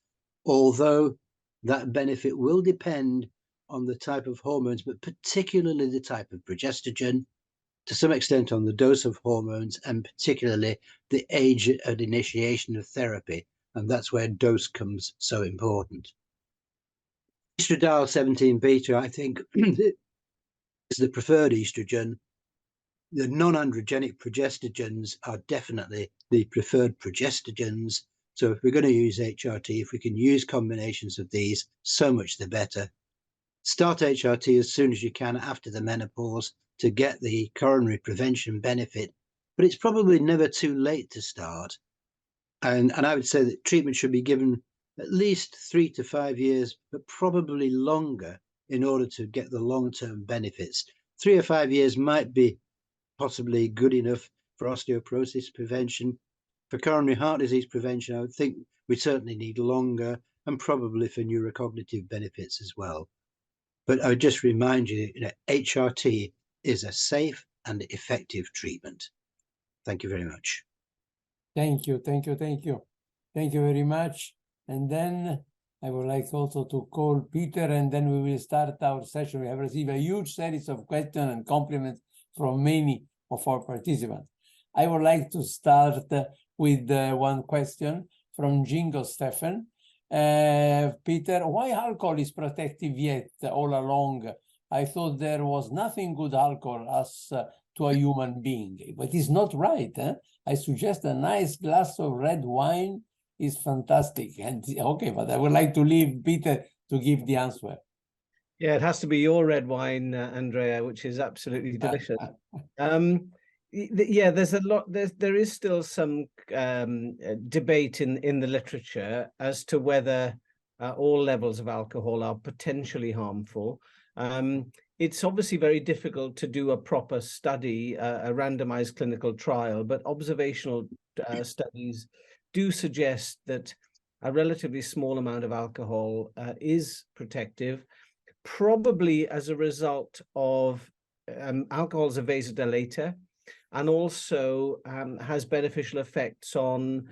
although that benefit will depend on the type of hormones, but particularly the type of progestogen, to some extent on the dose of hormones, and particularly the age at initiation of therapy. And that's where dose comes so important. Estradiol 17 beta, I think, is the preferred estrogen. The non-androgenic progestogens are definitely the preferred progestogens. So if we're going to use HRT, if we can use combinations of these, so much the better. Start HRT as soon as you can after the menopause to get the coronary prevention benefit, but it's probably never too late to start. And I would say that treatment should be given at least 3 to 5 years, but probably longer in order to get the long-term benefits. 3 or 5 years might be possibly good enough for osteoporosis prevention. For coronary heart disease prevention, I would think we certainly need longer, and probably for neurocognitive benefits as well. But I would just remind you, HRT is a safe and effective treatment. Thank you very much. Thank you, thank you, thank you. Thank you very much. And then I would like also to call Peter, and then we will start our session. We have received a huge series of questions and compliments from many of our participants. I would like to start with one question from Jingo Stefan. Peter, why alcohol is protective yet all along? I thought there was nothing good alcohol as to a human being, but it's not right. I suggest a nice glass of red wine is fantastic. And okay, but I would like to leave Peter to give the answer. Yeah, it has to be your red wine, Andrea, which is absolutely delicious. Yeah, there's a lot. There is still some debate in the literature as to whether all levels of alcohol are potentially harmful. it's obviously very difficult to do a proper study, a randomized clinical trial, but observational studies do suggest that a relatively small amount of alcohol is protective, probably as a result of alcohol is a vasodilator, and also has beneficial effects on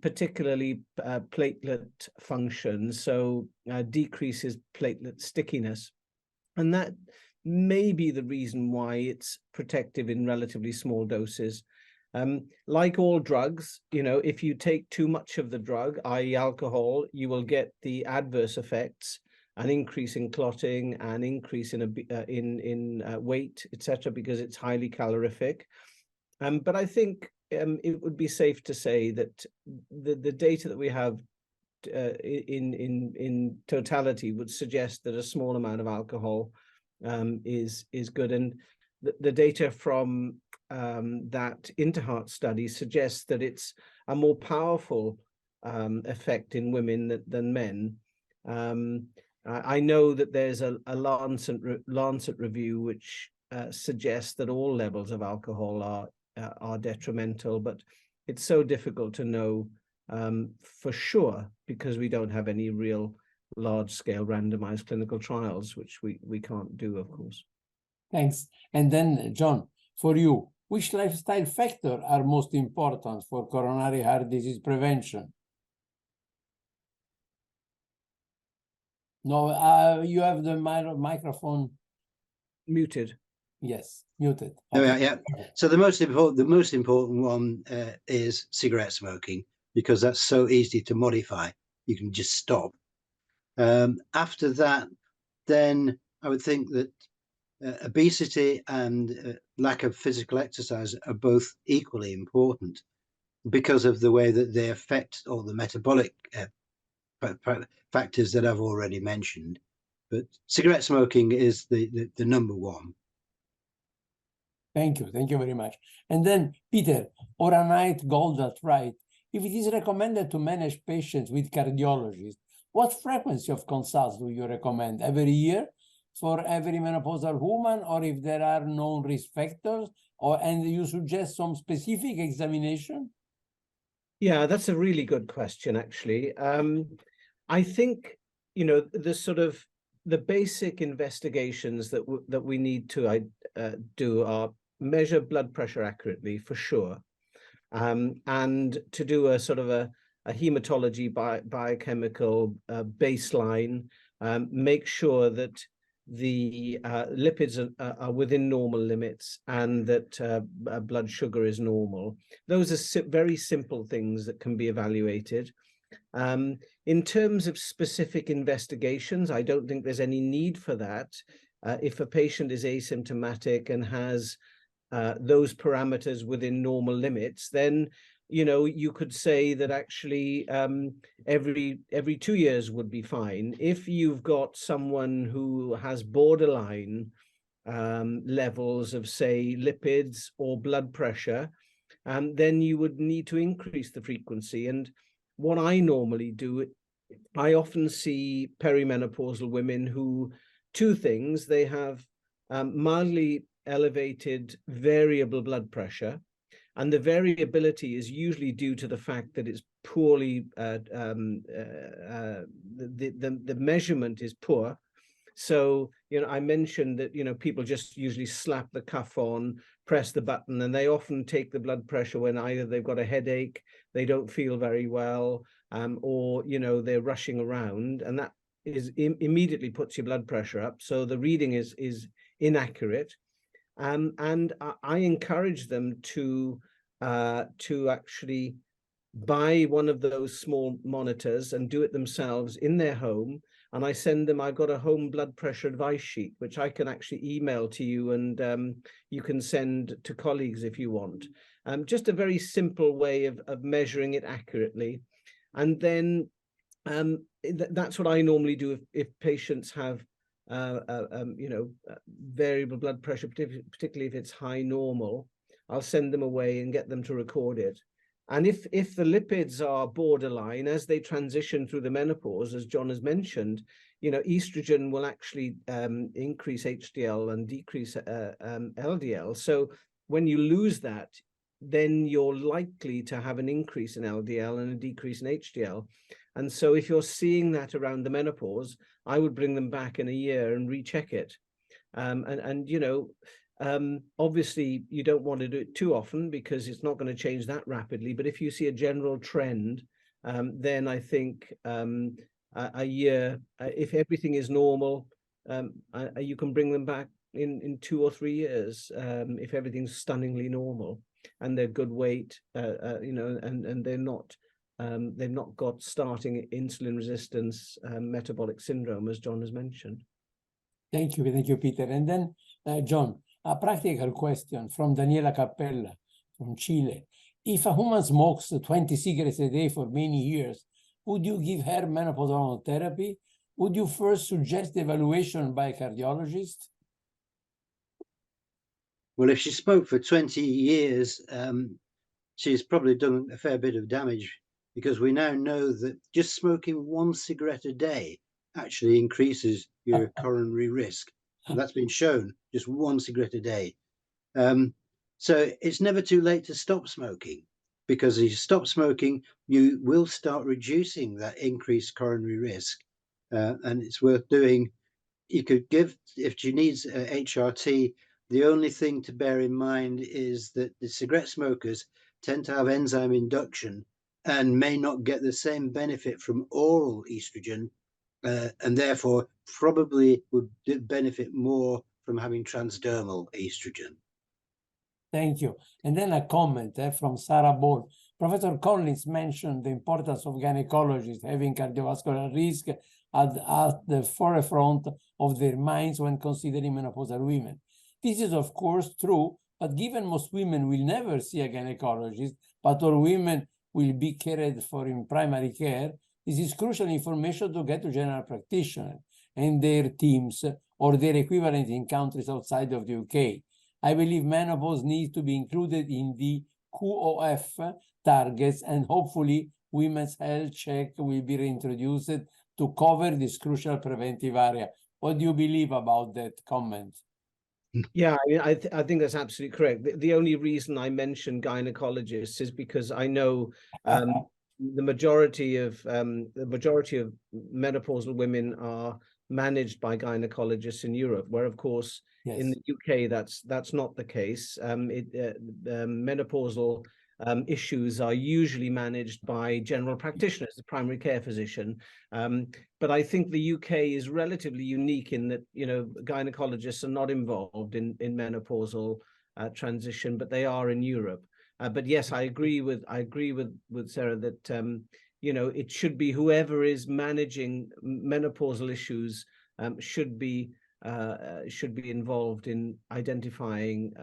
particularly platelet function, so decreases platelet stickiness. And that may be the reason why it's protective in relatively small doses. Like all drugs, you know, if you take too much of the drug, i.e. alcohol, you will get the adverse effects, an increase in clotting, an increase in weight, etc., because it's highly calorific. But I think it would be safe to say that the data that we have in totality would suggest that a small amount of alcohol is good, and the data from that Interheart study suggests that it's a more powerful effect in women than men. I know that there's a Lancet review which suggests that all levels of alcohol are detrimental, but it's so difficult to know for sure, because we don't have any real large-scale randomized clinical trials, which we can't do, of course. Thanks. And then, John, for you, which lifestyle factor are most important for coronary heart disease prevention? No, you have the microphone Muted. Yes, muted. Oh, Okay. yeah. So the most important one is cigarette smoking, because that's so easy to modify. You can just stop. After that, then I would think that obesity and lack of physical exercise are both equally important, because of the way that they affect all the metabolic factors that I've already mentioned. But cigarette smoking is the number one. Thank you very much. And then, Peter, overnight gold at right. If it is recommended to manage patients with cardiologists, what frequency of consults do you recommend? Every year for every menopausal woman, or if there are known risk factors, and you suggest some specific examination? Yeah, that's a really good question, actually. I think, you know, the basic investigations that we need to do are measure blood pressure accurately, for sure, and to do a sort of a hematology biochemical baseline, make sure that the lipids are within normal limits, and that blood sugar is normal. Those are very simple things that can be evaluated. In terms of specific investigations, I don't think there's any need for that. If a patient is asymptomatic and has those parameters within normal limits, then, you know, you could say that actually every 2 years would be fine. If you've got someone who has borderline levels of, say, lipids or blood pressure, then you would need to increase the frequency. And what I normally do, I often see perimenopausal women who, two things: they have mildly elevated variable blood pressure, and the variability is usually due to the fact that it's poorly, the measurement is poor. So, you know, I mentioned that, you know, people just usually slap the cuff on, press the button, and they often take the blood pressure when either they've got a headache, they don't feel very well, or, you know, they're rushing around, and that is immediately puts your blood pressure up. So the reading is inaccurate. And I encourage them to actually buy one of those small monitors and do it themselves in their home. And I send them, I've got a home blood pressure advice sheet, which I can actually email to you, and you can send to colleagues if you want. Just a very simple way of measuring it accurately. And then that's what I normally do if patients have you know, variable blood pressure, particularly if it's high normal. I'll send them away and get them to record it. And if the lipids are borderline, as they transition through the menopause, as John has mentioned, you know, estrogen will actually increase HDL and decrease LDL. So when you lose that, then you're likely to have an increase in LDL and a decrease in HDL. And so if you're seeing that around the menopause, I would bring them back in a year and recheck it. And you know, obviously you don't want to do it too often because it's not going to change that rapidly. But if you see a general trend, then I think a year, if everything is normal, you can bring them back in 2 or 3 years if everything's stunningly normal and they're good weight, you know, and they've not got starting insulin resistance, metabolic syndrome, as John has mentioned. Thank you, Peter. And then, John, a practical question from Daniela Capella from Chile. If a woman smokes 20 cigarettes a day for many years, would you give her menopausal therapy? Would you first suggest evaluation by a cardiologist? Well, if she smoked for 20 years, she's probably done a fair bit of damage, because we now know that just smoking 1 cigarette a day actually increases your coronary risk. And that's been shown, just 1 cigarette a day. So it's never too late to stop smoking, because if you stop smoking, you will start reducing that increased coronary risk. And it's worth doing. You could give, if she needs HRT, the only thing to bear in mind is that the cigarette smokers tend to have enzyme induction and may not get the same benefit from oral estrogen, and therefore probably would benefit more from having transdermal estrogen. Thank you. And then a comment from Sarah Ball. Professor Collins mentioned the importance of gynecologists having cardiovascular risk at the forefront of their minds when considering menopausal women. This is, of course, true, but given most women will never see a gynecologist, but all women will be cared for in primary care, this is crucial information to get to general practitioners and their teams or their equivalent in countries outside of the UK. I believe menopause needs to be included in the QOF targets, and hopefully women's health check will be reintroduced to cover this crucial preventive area. What do you believe about that comment? Yeah, I mean, I think that's absolutely correct. The only reason I mention gynecologists is because I know the majority of menopausal women are managed by gynecologists in Europe, where of course in the UK that's not the case. Menopausal issues are usually managed by general practitioners, the primary care physician. But I think the UK is relatively unique in that, you know, gynecologists are not involved in menopausal transition, but they are in Europe. But yes, I agree with Sarah that you know, it should be whoever is managing menopausal issues should be involved in identifying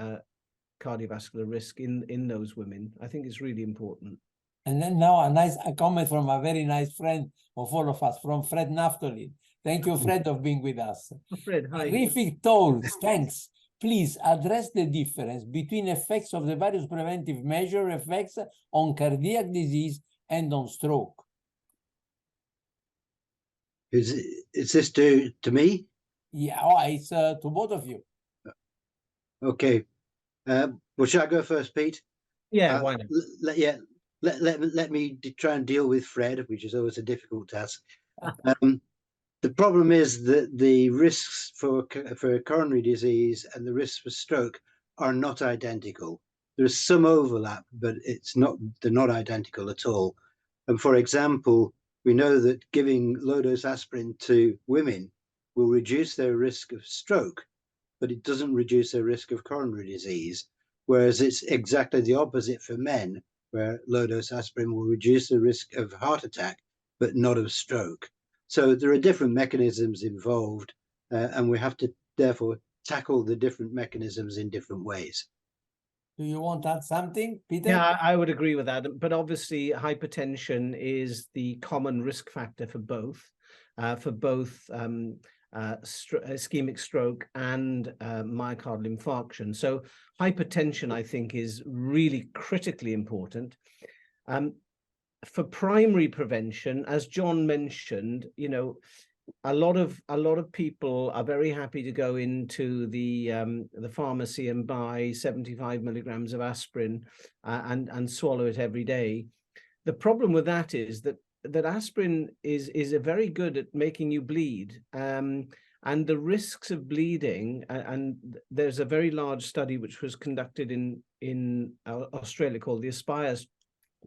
cardiovascular risk in those women. I think it's really important. And then now a comment from a very nice friend of all of us, from Fred Naftolin. Thank you, Fred, of being with us. Fred, hi. Terrific talks, thanks. Please address the difference between effects of the various preventive measure effects on cardiac disease and on stroke. Is this to me? Yeah, it's to both of you. Okay. Well, shall I go first, Pete? Yeah, why not? Let me try and deal with Fred, which is always a difficult task. The problem is that the risks for coronary disease and the risks for stroke are not identical. There is some overlap, but they're not identical at all. And for example, we know that giving low-dose aspirin to women will reduce their risk of stroke, but it doesn't reduce their risk of coronary disease, whereas it's exactly the opposite for men, where low-dose aspirin will reduce the risk of heart attack, but not of stroke. So there are different mechanisms involved, and we have to therefore tackle the different mechanisms in different ways. Do you want to add something, Peter? Yeah, I would agree with that. But obviously, hypertension is the common risk factor for both ischemic stroke and myocardial infarction. So hypertension, I think, is really critically important. For primary prevention, as John mentioned, a lot of people are very happy to go into the pharmacy and buy 75 milligrams of aspirin and swallow it every day. The problem with that is that aspirin is a very good at making you bleed, and the risks of bleeding. And there's a very large study which was conducted in Australia called the Aspire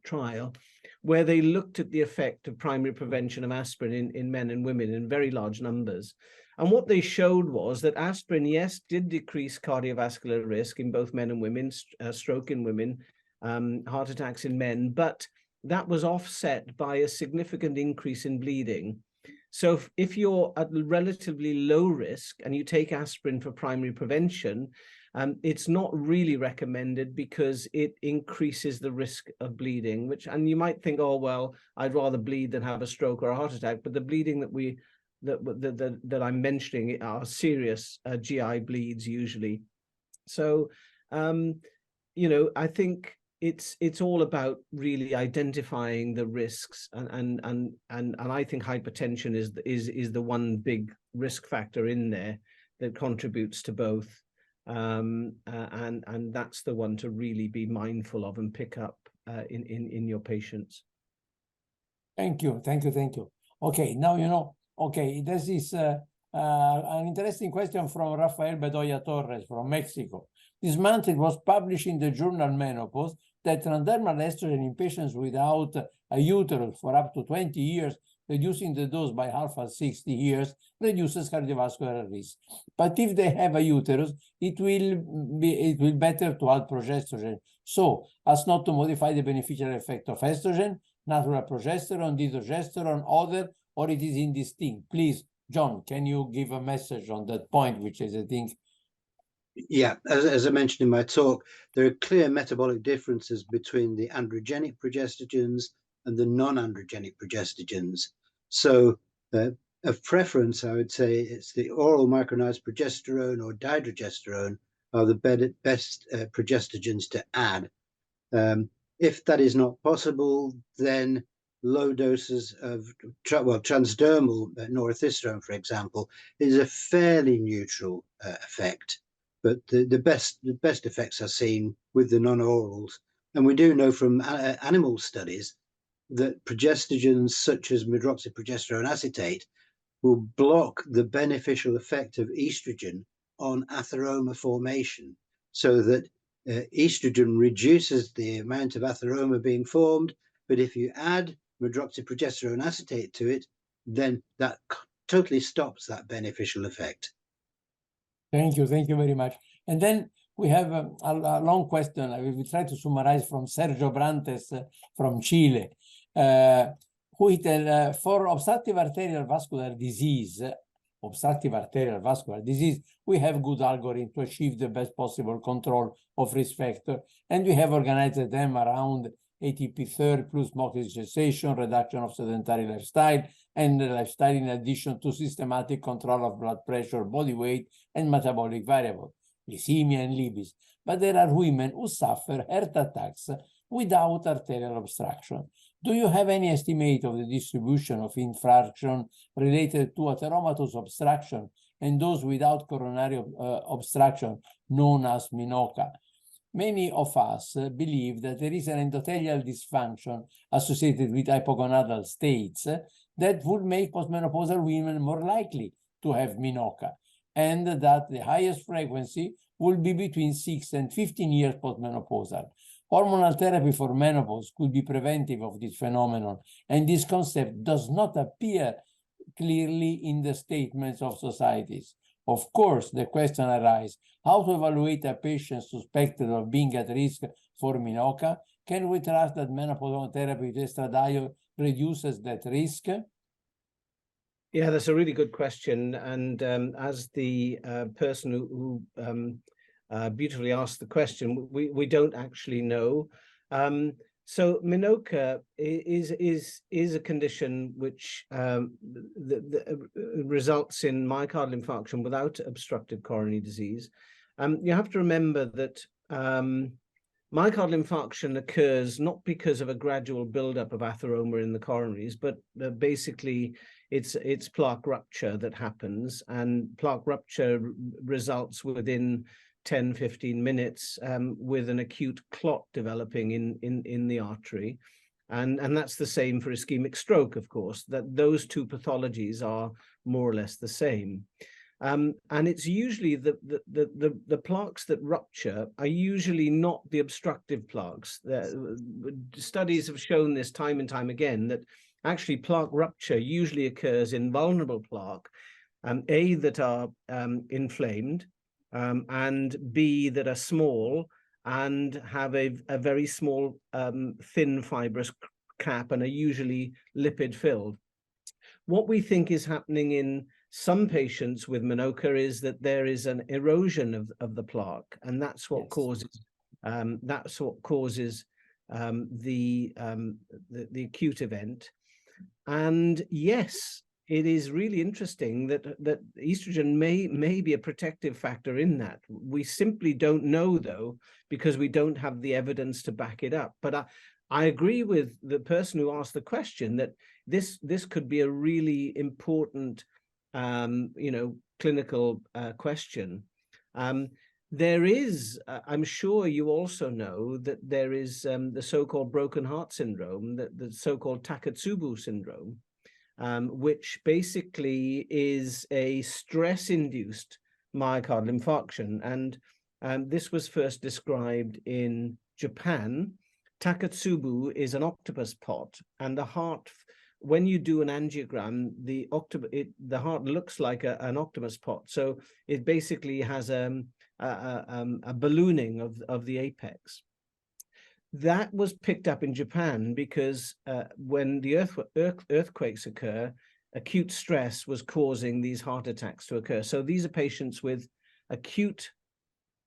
trial, where they looked at the effect of primary prevention of aspirin in men and women in very large numbers. And what they showed was that aspirin, yes, did decrease cardiovascular risk in both men and women, stroke in women, heart attacks in men, but that was offset by a significant increase in bleeding. So if you're at relatively low risk and you take aspirin for primary prevention, it's not really recommended because it increases the risk of bleeding, and you might think, oh, well, I'd rather bleed than have a stroke or a heart attack. But the bleeding that I'm mentioning are serious GI bleeds usually. So, I think it's all about really identifying the risks, and I think hypertension is the one big risk factor in there that contributes to both. And that's the one to really be mindful of and pick up in your patients. Thank you. Okay, now okay, this is an interesting question from Rafael Bedoya Torres from Mexico. This month it was published in the journal Menopause that transdermal estrogen in patients without a uterus for up to 20 years, reducing the dose by half at 60 years, reduces cardiovascular risk. But if they have a uterus, it will be better to add progesterone, so as not to modify the beneficial effect of estrogen, natural progesterone, desogesterone, other, or it is indistinct. Please, John, can you give a message on that point, which is, I think... Yeah, as I mentioned in my talk, there are clear metabolic differences between the androgenic progestogens and the non-androgenic progestogens. So of preference, I would say it's the oral micronized progesterone or dydrogesterone are the best progestogens to add. If that is not possible, then low doses of transdermal norethisterone, for example, is a fairly neutral effect. But the best effects are seen with the non-orals. And we do know from animal studies that progestogens such as medroxyprogesterone acetate will block the beneficial effect of estrogen on atheroma formation, so that estrogen reduces the amount of atheroma being formed. But if you add medroxyprogesterone acetate to it, then that totally stops that beneficial effect. Thank you very much. And then we have a long question. I will try to summarize from Sergio Brantes from Chile, who for obstructive arterial vascular disease, we have good algorithm to achieve the best possible control of risk factor, and we have organized them around ATP third plus smoking cessation, reduction of sedentary lifestyle, and lifestyle in addition to systematic control of blood pressure, body weight, and metabolic variables, glycemia and lipids. But there are women who suffer heart attacks without arterial obstruction. Do you have any estimate of the distribution of infarction related to atheromatous obstruction and those without coronary obstruction, known as MINOCA? Many of us believe that there is an endothelial dysfunction associated with hypogonadal states that would make postmenopausal women more likely to have MINOCA, and that the highest frequency will be between 6 and 15 years postmenopausal. Hormonal therapy for menopause could be preventive of this phenomenon, and this concept does not appear clearly in the statements of societies. Of course, the question arises, how to evaluate a patient suspected of being at risk for MINOCA? Can we trust that menopausal therapy with estradiol reduces that risk? Yeah, that's a really good question. And as the person who beautifully asked the question, we don't actually know. So MINOCA is a condition which results in myocardial infarction without obstructive coronary disease. You have to remember that myocardial infarction occurs not because of a gradual buildup of atheroma in the coronaries, but basically it's plaque rupture that happens, and plaque rupture results within 10-15 minutes with an acute clot developing in the artery. And that's the same for ischemic stroke, of course, that those two pathologies are more or less the same. And it's usually the plaques that rupture are usually not the obstructive plaques. Studies have shown this time and time again, that actually plaque rupture usually occurs in vulnerable plaque, A, that are inflamed, and B, that are small and have a very small thin fibrous cap and are usually lipid filled. What we think is happening in some patients with Menoca is that there is an erosion of the plaque, and that's what causes the acute event. And yes, it is really interesting that estrogen may be a protective factor in that. We simply don't know, though, because we don't have the evidence to back it up. But I agree with the person who asked the question that this could be a really important clinical question. There is, I'm sure you also know that there is the so-called broken heart syndrome, the so-called Takotsubo syndrome, which basically is a stress-induced myocardial infarction. And this was first described in Japan. Takotsubo is an octopus pot, and the heart, when you do an angiogram, the heart looks like an octopus pot. So it basically has a ballooning of the apex. That was picked up in Japan because when the earthquakes occur, acute stress was causing these heart attacks to occur. So these are patients with acute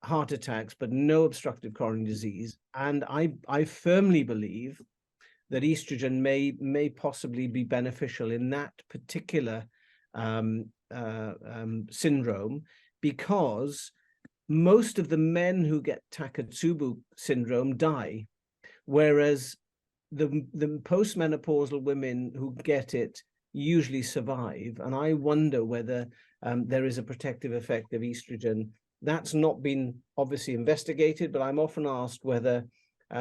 heart attacks, but no obstructive coronary disease. And I firmly believe that estrogen may possibly be beneficial in that particular syndrome, because most of the men who get Takotsubo syndrome die, whereas the post-menopausal women who get it usually survive. And I wonder whether there is a protective effect of estrogen. That's not been obviously investigated, but I'm often asked whether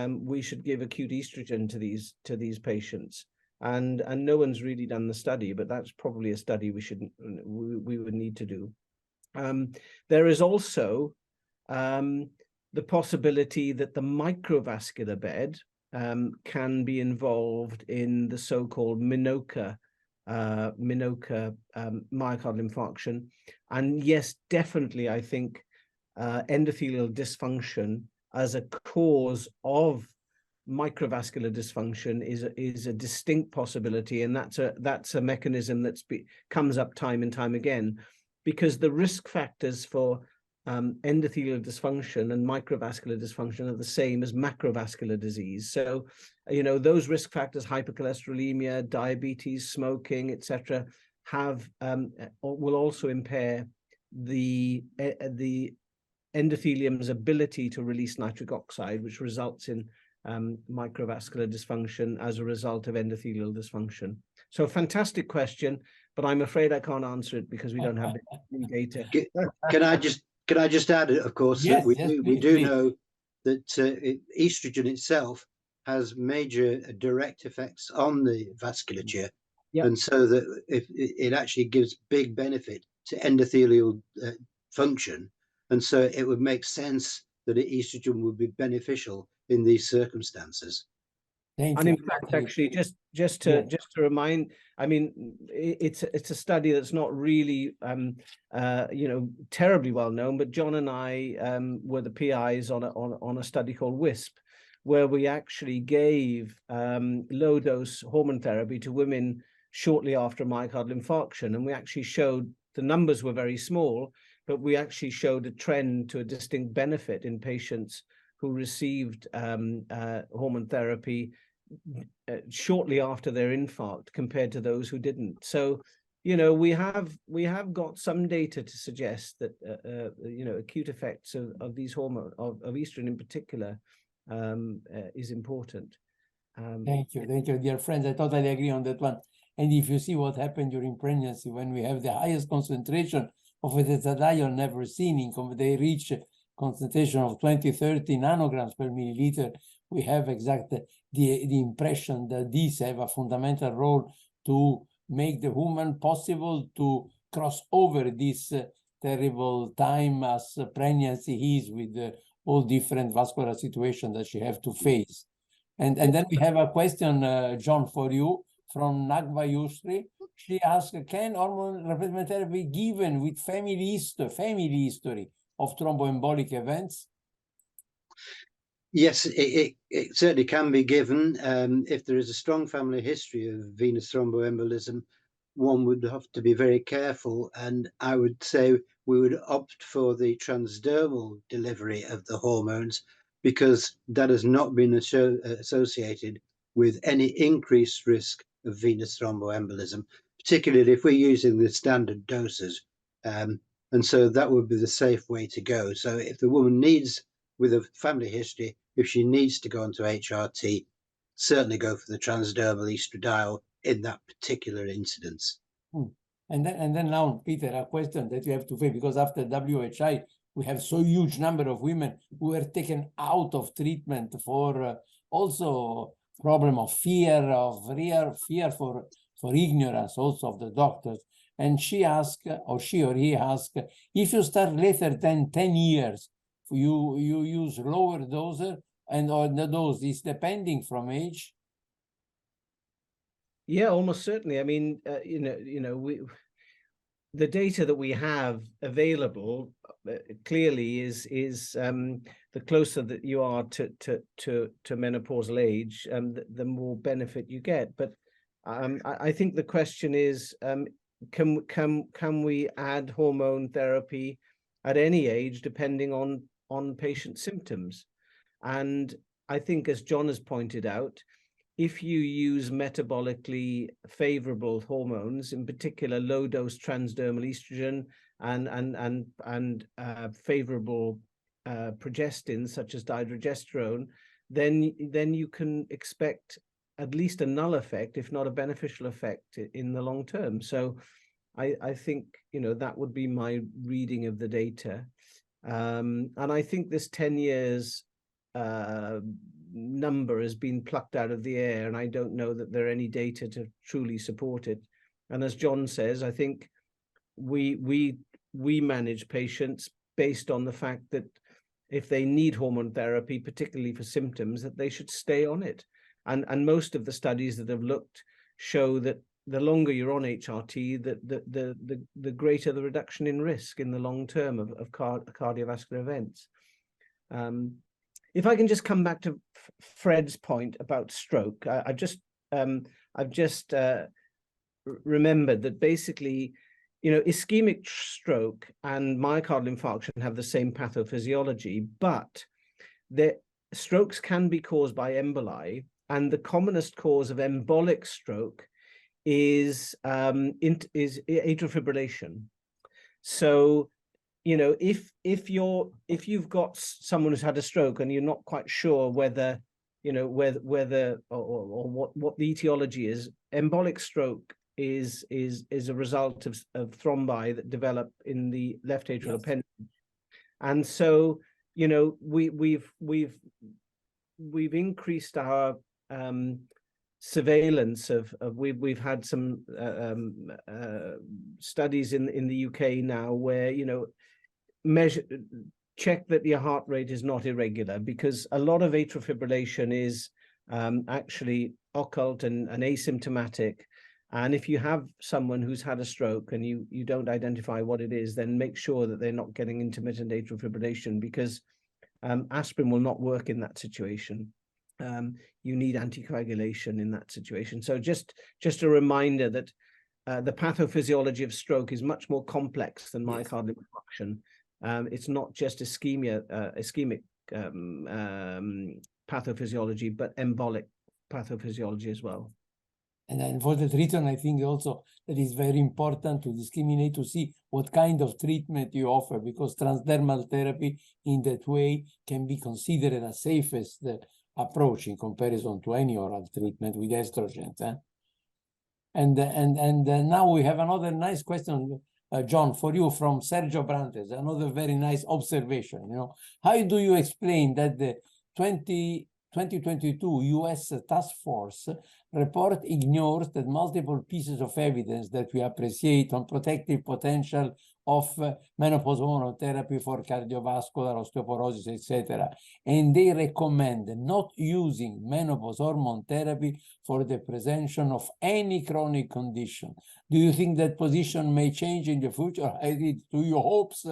we should give acute estrogen to these patients. And no one's really done the study, but that's probably a study we would need to do. There is also the possibility that the microvascular bed can be involved in the so-called Menoca myocardial infarction. And yes, definitely, I think endothelial dysfunction as a cause of microvascular dysfunction is a distinct possibility, and that's a mechanism that comes up time and time again, because the risk factors for endothelial dysfunction and microvascular dysfunction are the same as macrovascular disease. So, those risk factors, hypercholesterolemia, diabetes, smoking, etc., will also impair the endothelium's ability to release nitric oxide, which results in microvascular dysfunction as a result of endothelial dysfunction. So fantastic question, but I'm afraid I can't answer it because we don't have any data. Can I just add, of course, yes, that we do please. know that estrogen itself has major direct effects on the vasculature, and so that it actually gives big benefit to endothelial function, and so it would make sense that estrogen would be beneficial in these circumstances. And in fact, actually, just to remind, I mean, it's a study that's not really terribly well known, but John and I were the PIs on a study called WISP, where we actually gave low dose hormone therapy to women shortly after myocardial infarction, and we actually showed the numbers were very small, but we actually showed a trend to a distinct benefit in patients who received hormone therapy shortly after their infarct compared to those who didn't. So, we have got some data to suggest that acute effects of these hormones, of estrogen in particular, is important. Thank you, dear friends. I totally agree on that one. And if you see what happened during pregnancy, when we have the highest concentration of ezetadiol never seen, they reach a concentration of 20-30 nanograms per milliliter, we have the impression that these have a fundamental role to make the woman possible to cross over this terrible time as pregnancy is, with all different vascular situations that she have to face. And then we have a question, John, for you from Nagva Yusri. She asked, can hormone replacement therapy be given with family history of thromboembolic events? Yes, it certainly can be given. If there is a strong family history of venous thromboembolism, one would have to be very careful. And I would say we would opt for the transdermal delivery of the hormones, because that has not been associated with any increased risk of venous thromboembolism, particularly if we're using the standard doses. And so that would be the safe way to go. So if the woman needs, with a family history, if she needs to go onto HRT, certainly go for the transdermal estradiol in that particular incidence. And then now, Peter, a question that you have to face, because after WHI, we have so huge number of women who were taken out of treatment for also problem of fear for ignorance also of the doctors. And she asked, or she or he asked, if you start later than 10 years, you use lower doses, and or the dose is depending from age? Yeah, almost certainly. I mean, the data that we have available clearly is the closer that you are to menopausal age, the more benefit you get. But I think the question is, can we add hormone therapy at any age depending on patient symptoms? And I think, as John has pointed out, if you use metabolically favorable hormones, in particular low-dose transdermal estrogen and favorable progestins such as dydrogesterone, then you can expect at least a null effect, if not a beneficial effect, in the long term. So I think that would be my reading of the data, and I think this 10 years number has been plucked out of the air, and I don't know that there are any data to truly support it. And as John says, I think we manage patients based on the fact that if they need hormone therapy, particularly for symptoms, that they should stay on it. And most of the studies that have looked show that the longer you're on HRT, the greater the reduction in risk in the long term of cardiovascular events. If I can just come back to Fred's point about stroke, I've just remembered that basically, ischemic stroke and myocardial infarction have the same pathophysiology, but the strokes can be caused by emboli, and the commonest cause of embolic stroke is atrial fibrillation. So, if you've got someone who's had a stroke and you're not quite sure whether what the etiology is, embolic stroke is a result of thrombi that develop in the left atrial appendage. And so we've increased our surveillance of we've had some studies in the UK now where check that your heart rate is not irregular, because a lot of atrial fibrillation is actually occult and asymptomatic. And if you have someone who's had a stroke and you don't identify what it is, then make sure that they're not getting intermittent atrial fibrillation, because aspirin will not work in that situation. You need anticoagulation in that situation. So just a reminder that the pathophysiology of stroke is much more complex than myocardial infarction. It's not just ischemic pathophysiology, but embolic pathophysiology as well. And for that reason, I think also that it's very important to discriminate to see what kind of treatment you offer, because transdermal therapy in that way can be considered as safest approach in comparison to any oral treatment with estrogens. And now we have another nice question, John, for you from Sergio Brantes, another very nice observation. How do you explain that the 2022 US Task Force report ignores that multiple pieces of evidence that we appreciate on protective potential of menopausal hormone therapy for cardiovascular, osteoporosis, etc. And they recommend not using menopause hormone therapy for the prevention of any chronic condition. Do you think that position may change in the future? I read to your hopes.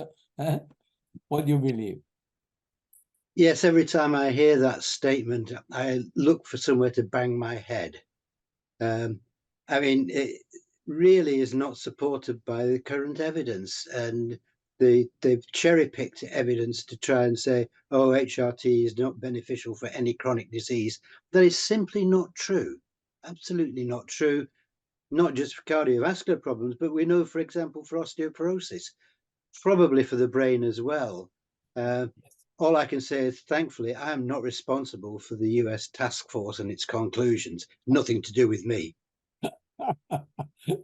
What do you believe? Yes, every time I hear that statement, I look for somewhere to bang my head. I mean, it really is not supported by the current evidence, and they've cherry-picked evidence to try and say, oh, HRT is not beneficial for any chronic disease. That is simply not true. Absolutely not true. Not just for cardiovascular problems, but we know, for example, for osteoporosis, probably for the brain as well. All I can say is, thankfully, I am not responsible for the US task force and its conclusions. Nothing to do with me.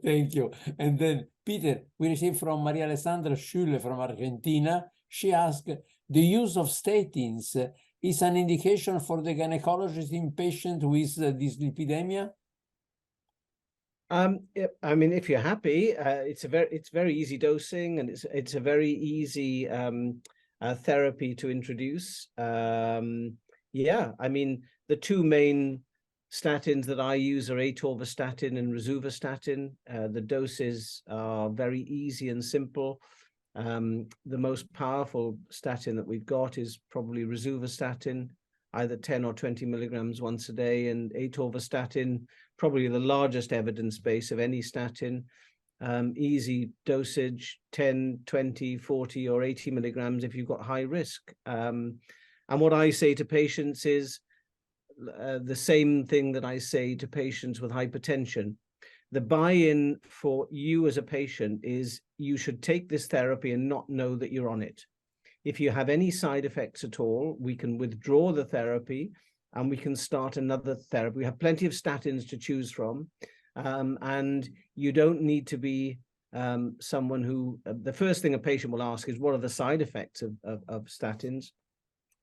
Thank you. And then, Peter, we received from Maria Alessandra Schulle from Argentina. She asked, the use of statins is an indication for the gynecologist in patients with dyslipidemia? I mean, if you're happy, it's very easy dosing, and it's a very easy therapy to introduce. Yeah, I mean, the two main statins that I use are atorvastatin and rosuvastatin. The doses are very easy and simple. The most powerful statin that we've got is probably rosuvastatin, either 10 or 20 milligrams once a day, and atorvastatin, probably the largest evidence base of any statin. Easy dosage, 10, 20, 40, or 80 milligrams if you've got high risk. And what I say to patients is the same thing that I say to patients with hypertension. The buy-in for you as a patient is you should take this therapy and not know that you're on it. If you have any side effects at all, we can withdraw the therapy and we can start another therapy. We have plenty of statins to choose from. And you don't need to be someone who, the first thing a patient will ask is, what are the side effects of statins?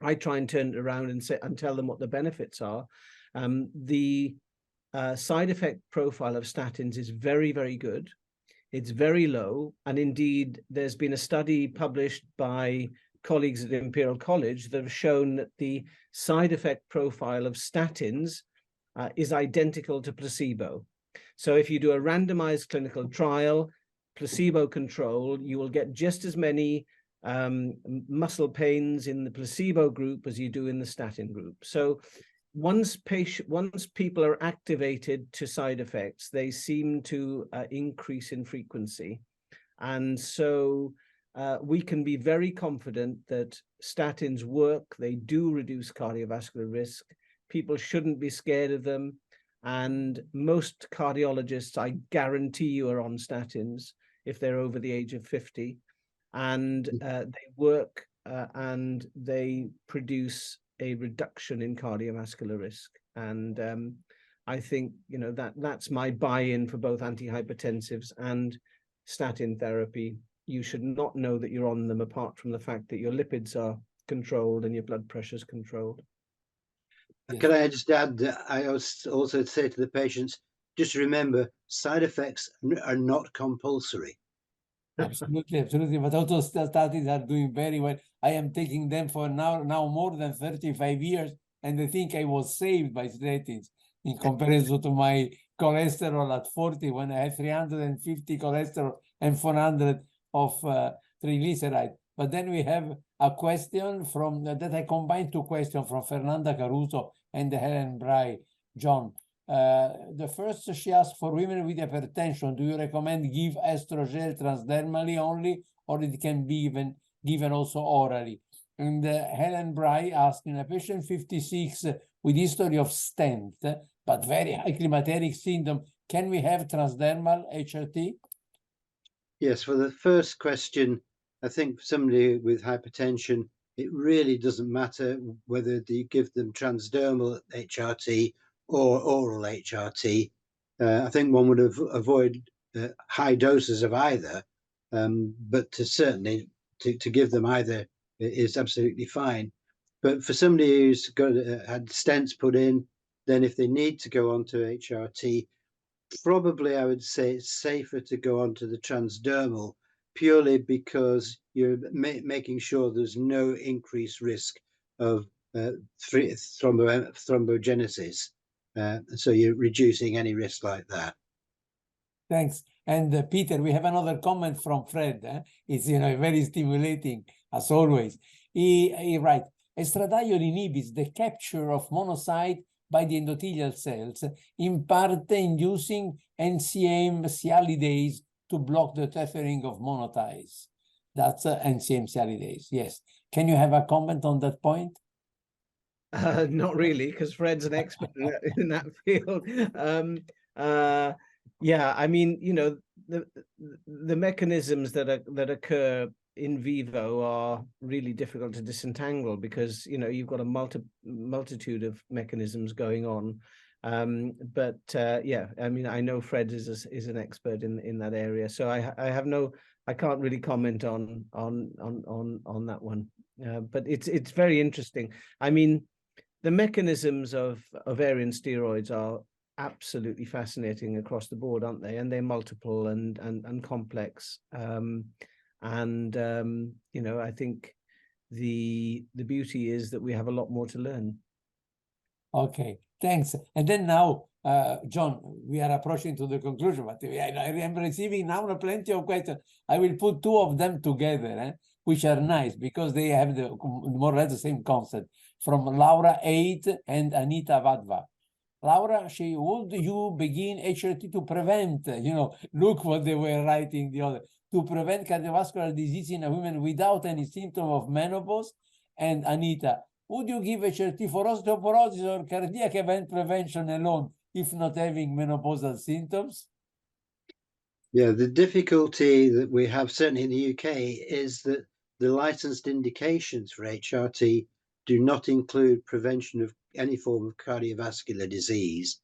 I try and turn it around and tell them what the benefits are. The side effect profile of statins is very, very good. It's very low. And indeed, there's been a study published by colleagues at Imperial College that have shown that the side effect profile of statins is identical to placebo. So if you do a randomized clinical trial, placebo control, you will get just as many muscle pains in the placebo group as you do in the statin group. So once people are activated to side effects, they seem to increase in frequency. And so we can be very confident that statins work. They do reduce cardiovascular risk. People shouldn't be scared of them. And most cardiologists, I guarantee you, are on statins if they're over the age of 50. And they work and they produce a reduction in cardiovascular risk. And I think, that's my buy-in for both antihypertensives and statin therapy. You should not know that you're on them apart from the fact that your lipids are controlled and your blood pressure is controlled. Can I just add that I also say to the patients, just remember, side effects are not compulsory. Absolutely, absolutely. But also statins are doing very well. I am taking them for now more than 35 years, and I think I was saved by statins in comparison to my cholesterol at 40 when I had 350 cholesterol and 400 of triglyceride. But then we have a question from that I combined two questions from Fernanda Caruso and Helen Bry. John, the first, she asked, for women with hypertension, do you recommend give estrogel transdermally only, or it can be given also orally? And Helen Bry asked, in a patient 56 with history of stent, but very high climateric syndrome, can we have transdermal HRT? Yes, for the first question, I think for somebody with hypertension, it really doesn't matter whether you give them transdermal HRT or oral HRT. I think one would avoid high doses of either, but certainly to give them either is absolutely fine. But for somebody who's had stents put in, then if they need to go on to HRT, probably I would say it's safer to go on to the transdermal, purely because you're making sure there's no increased risk of thrombogenesis. So you're reducing any risk like that. Thanks. And Peter, we have another comment from Fred. It's very stimulating, as always. He writes, estradiol inhibits the capture of monocyte by the endothelial cells, in part inducing NCM sialidase to block the tethering of monoties. That's NCM sialidase, yes. Can you have a comment on that point? Not really, because Fred's an expert in that field. Yeah, I mean, the mechanisms that occur in vivo are really difficult to disentangle, because you've got a multitude of mechanisms going on. Yeah, I mean, I know Fred is an expert in that area, so I can't really comment on that one. But it's very interesting. I mean, the mechanisms of ovarian steroids are absolutely fascinating across the board, aren't they? And they're multiple and complex. I think the beauty is that we have a lot more to learn. Okay, thanks. And then now, John, we are approaching to the conclusion, but I am receiving now plenty of questions. I will put two of them together, which are nice because they have more or less the same concept, from Laura 8 and Anita Vadva. Laura, would you begin HRT to prevent, look what they were writing the other, to prevent cardiovascular disease in a woman without any symptom of menopause? And Anita, would you give HRT for osteoporosis or cardiac event prevention alone if not having menopausal symptoms? Yeah, the difficulty that we have, certainly in the UK, is that the licensed indications for HRT do not include prevention of any form of cardiovascular disease.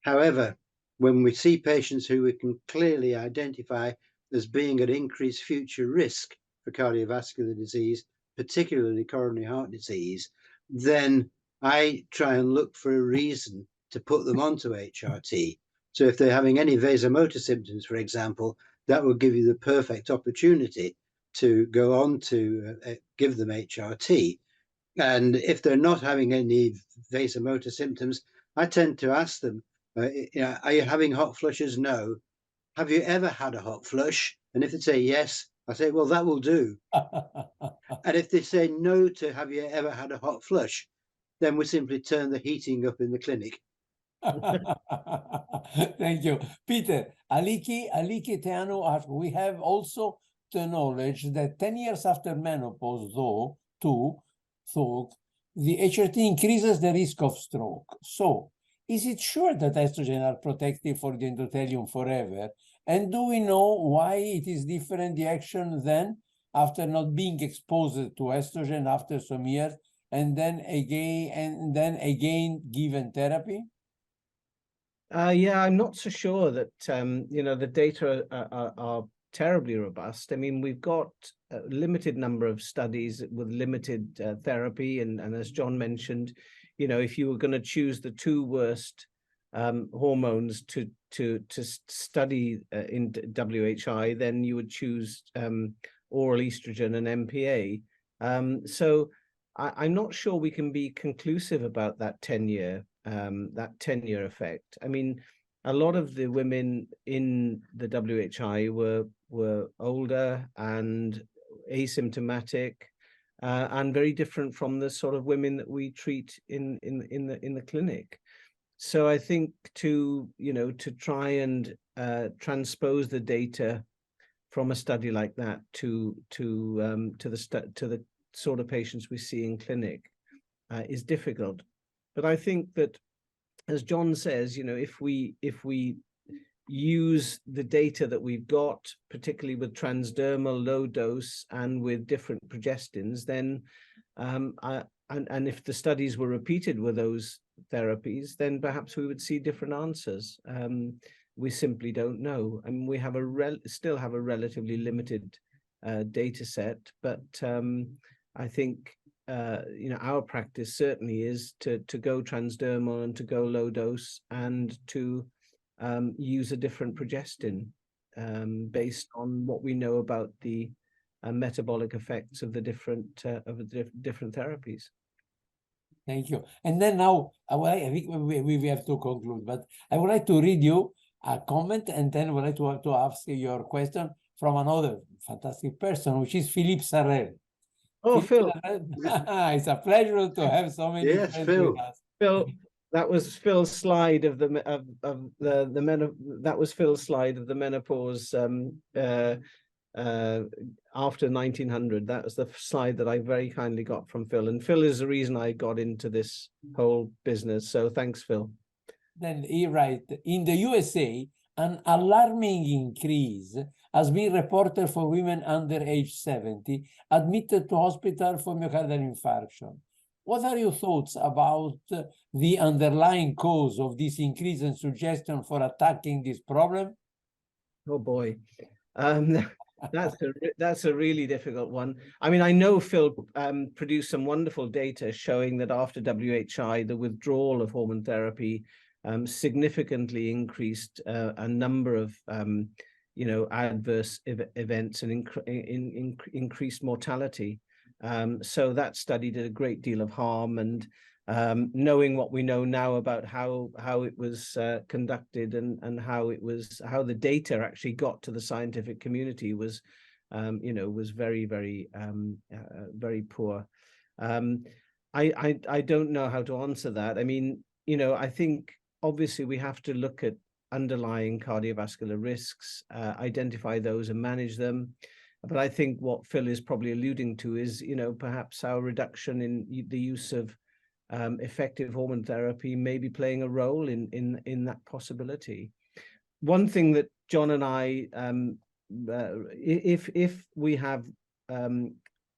However, when we see patients who we can clearly identify as being at increased future risk for cardiovascular disease, particularly coronary heart disease, then I try and look for a reason to put them onto HRT. So if they're having any vasomotor symptoms, for example, that will give you the perfect opportunity to go on to give them HRT. And if they're not having any vasomotor symptoms, I tend to ask them, are you having hot flushes? No. Have you ever had a hot flush? And if they say yes, I say, well, that will do. And if they say no to have you ever had a hot flush, then we simply turn the heating up in the clinic. Thank you. Peter, Aliki Teanu asks, we have also the knowledge that 10 years after menopause, the HRT increases the risk of stroke. So, is it sure that estrogen are protective for the endothelium forever? And do we know why it is different, the action then, after not being exposed to estrogen after some years, and then again given therapy? Yeah, I'm not so sure that the data are terribly robust. I mean, we've got a limited number of studies with limited therapy, and as John mentioned, if you were going to choose the two worst hormones to study in WHI, then you would choose oral estrogen and MPA. So I'm not sure we can be conclusive about that 10-year effect. I mean, a lot of the women in the WHI were older and asymptomatic, and very different from the sort of women that we treat in the clinic. So I think to try and transpose the data from a study like that to the sort of patients we see in clinic is difficult. But I think that, as John says, if we use the data that we've got, particularly with transdermal low dose and with different progestins, then and if the studies were repeated with those therapies, then perhaps we would see different answers. We simply don't know, and we have still have a relatively limited data set. But I think our practice certainly is to go transdermal and to go low dose and to use a different progestin based on what we know about the metabolic effects of the different therapies. Thank you. And then now, I think we have to conclude, but I would like to read you a comment, and then I would like to ask your question from another fantastic person, which is Philippe Sarrel. Oh, Phil. It's a pleasure to have so many friends with us. Phil, that was Phil's slide of the that was Phil's slide of the menopause after 1900. That was the slide that I very kindly got from Phil, and Phil is the reason I got into this whole business. So thanks, Phil. Then he writes, in the USA, an alarming increase has been reported for women under age 70 admitted to hospital for myocardial infarction. What are your thoughts about the underlying cause of this increase in suggestion for attacking this problem? Oh boy, that's a really difficult one. I mean, I know Phil produced some wonderful data showing that after WHI, the withdrawal of hormone therapy significantly increased a number of adverse events and increased mortality. So that study did a great deal of harm, and knowing what we know now about how it was conducted and how the data actually got to the scientific community was very, very very poor. I don't know how to answer that. I mean, I think obviously we have to look at underlying cardiovascular risks, identify those and manage them. But I think what Phil is probably alluding to is, perhaps our reduction in the use of effective hormone therapy may be playing a role in that possibility. One thing that John and I, if we have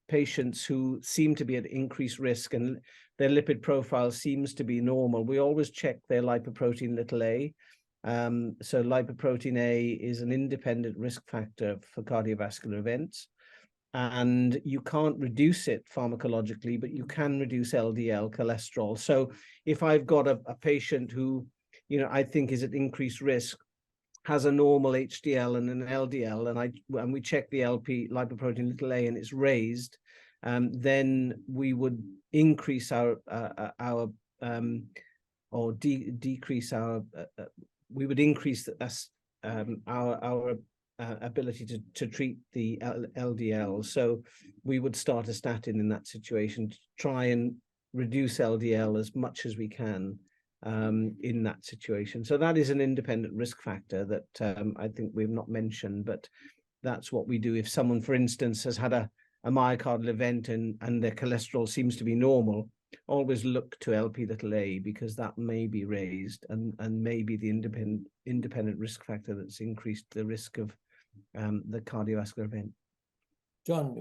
patients who seem to be at increased risk and their lipid profile seems to be normal, we always check their lipoprotein a. So lipoprotein A is an independent risk factor for cardiovascular events, and you can't reduce it pharmacologically, but you can reduce LDL cholesterol. So if I've got a patient who, I think is at increased risk, has a normal HDL and an LDL, and we check the lipoprotein a and it's raised, then we would increase decrease our we would increase our ability to treat the LDL. So we would start a statin in that situation to try and reduce LDL as much as we can in that situation. So that is an independent risk factor that I think we've not mentioned, but that's what we do. If someone, for instance, has had a myocardial event and their cholesterol seems to be normal, always look to Lp(a) because that may be raised and may be the independent risk factor that's increased the risk of the cardiovascular event. John,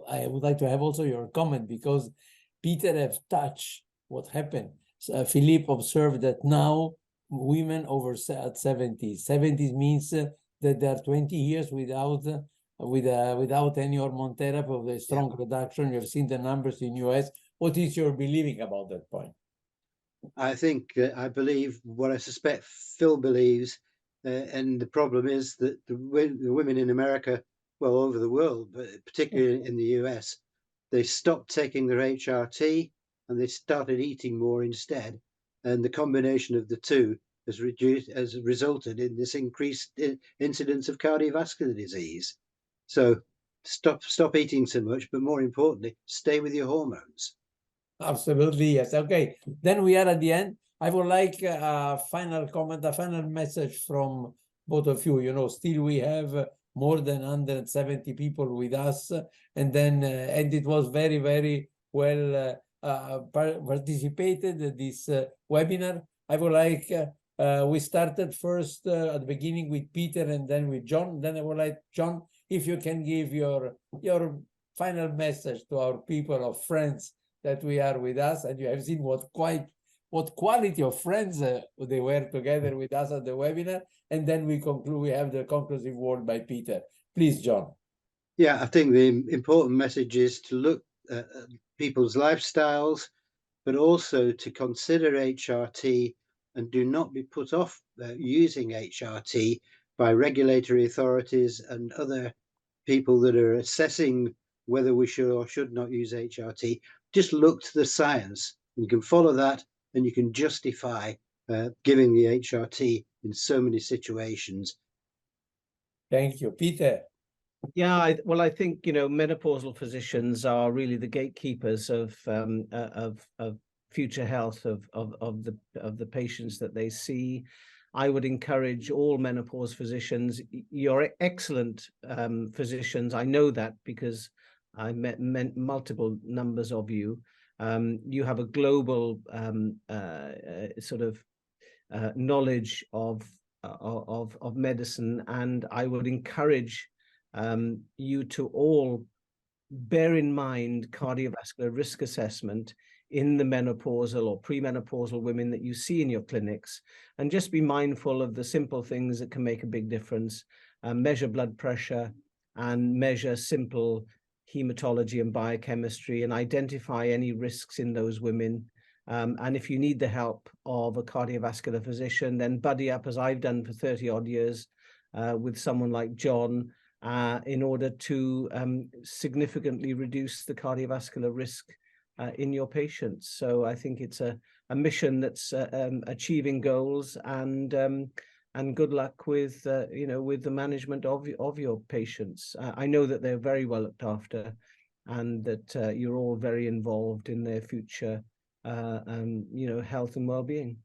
I would like to have also your comment, because Peter have touched what happened. Philippe observed that now women over 70 means that they are 20 years without any hormone therapy of the strong reduction. You have seen the numbers in US. What is your believing about that point? I think I believe what I suspect Phil believes, and the problem is that the women in America, well, over the world, but particularly in the US, they stopped taking their HRT and they started eating more instead, and the combination of the two has resulted in this increased incidence of cardiovascular disease. So stop eating so much, but more importantly, stay with your hormones. Absolutely, yes. Okay, then we are at the end. I would like a final comment, a final message from both of you. Still we have more than 170 people with us, and it was very, very well participated in this webinar. I would like We started first at the beginning with Peter and then with John. Then I would like, John, if you can give your final message to our people of friends that we are with us, and you have seen what quality of friends they were together with us at the webinar, and then we conclude. We have the conclusive word by Peter. Please, John. Yeah, I think the important message is to look at people's lifestyles, but also to consider HRT and do not be put off using HRT by regulatory authorities and other people that are assessing whether we should or should not use HRT. Just look to the science. You can follow that and you can justify giving the HRT in so many situations. Thank you. Peter. Yeah, I think, you know, menopausal physicians are really the gatekeepers of future health of the patients that they see. I would encourage all menopause physicians. You're excellent physicians. I know that because I met multiple numbers of you. You have a global sort of knowledge of medicine, and I would encourage you to all bear in mind cardiovascular risk assessment in the menopausal or premenopausal women that you see in your clinics, and just be mindful of the simple things that can make a big difference. Measure blood pressure and measure simple hematology and biochemistry and identify any risks in those women. And if you need the help of a cardiovascular physician, then buddy up, as I've done for 30 odd years, with someone like John, in order to significantly reduce the cardiovascular risk in your patients. So I think it's a mission that's achieving goals, and good luck with you know, with the management of your patients. I know that they're very well looked after, and that you're all very involved in their future you know, health and well-being.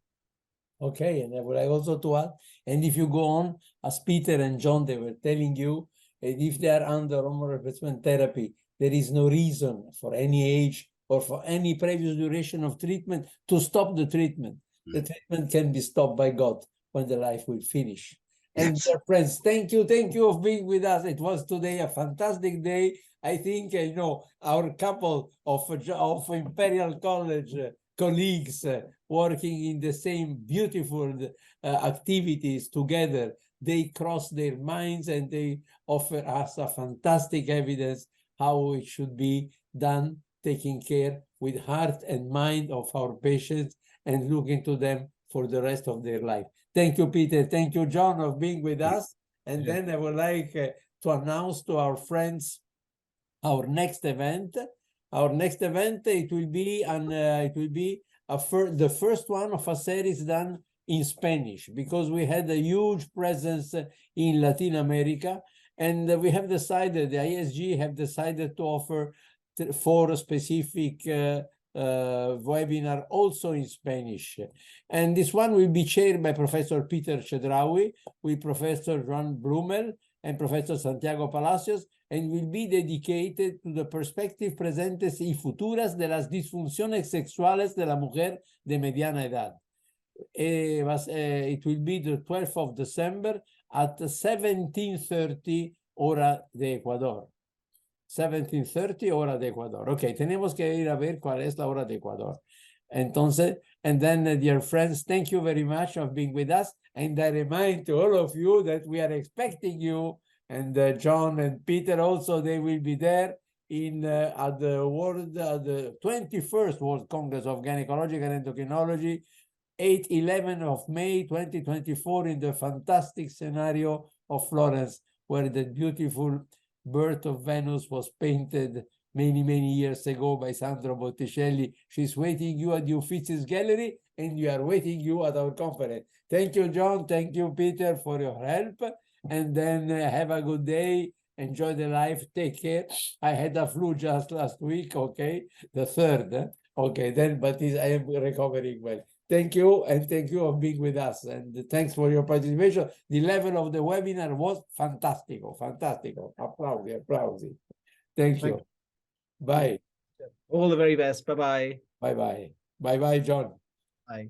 Okay, and I would like also to add, and if you go on, as Peter and John, they were telling you, and if they are under hormone replacement therapy, there is no reason for any age or for any previous duration of treatment to stop the treatment. The treatment can be stopped by God when the life will finish. And dear friends, thank you for being with us. It was today a fantastic day. I think, you know, our couple of Imperial College colleagues working in the same beautiful activities together, they cross their minds and they offer us a fantastic evidence how it should be done, taking care with heart and mind of our patients and looking to them for the rest of their life. Thank you, Peter. Thank you, John, of being with us. And then I would like to announce to our friends our next event. Our next event, it will be the first one of a series done in Spanish, because we had a huge presence in Latin America, and we have decided, the ISG have decided to offer 4 specific webinar also in Spanish. And this one will be chaired by Professor Peter Chedraui, with Professor Juan Blumel and Professor Santiago Palacios, and will be dedicated to the perspective presentes y futuras de las disfunciones sexuales de la mujer de mediana edad. It will be the 12th of December at 17:30 hora de Ecuador. 17:30 hora de Ecuador. Ok, tenemos que ir a ver cuál es la hora de Ecuador. Entonces, and then, dear friends, thank you very much for being with us. And I remind to all of you that we are expecting you, and John and Peter also, they will be there at the 21st World Congress of Gynecological Endocrinology, 8-11 of May 2024, in the fantastic scenario of Florence, where the beautiful Birth of Venus was painted many years ago by Sandro Botticelli. She's waiting you at the Uffizzi's Gallery, and we are waiting you at our conference. Thank you, John. Thank you, Peter, for your help. And then have a good day. Enjoy the life. Take care. I had a flu just last week, okay? The 3rd. Okay, then, but I am recovering well. Thank you, and thank you for being with us. And thanks for your participation. The level of the webinar was fantastico. Applausi. Thank you. Bye. All the very best. Bye-bye. Bye-bye. Bye-bye, John. Bye.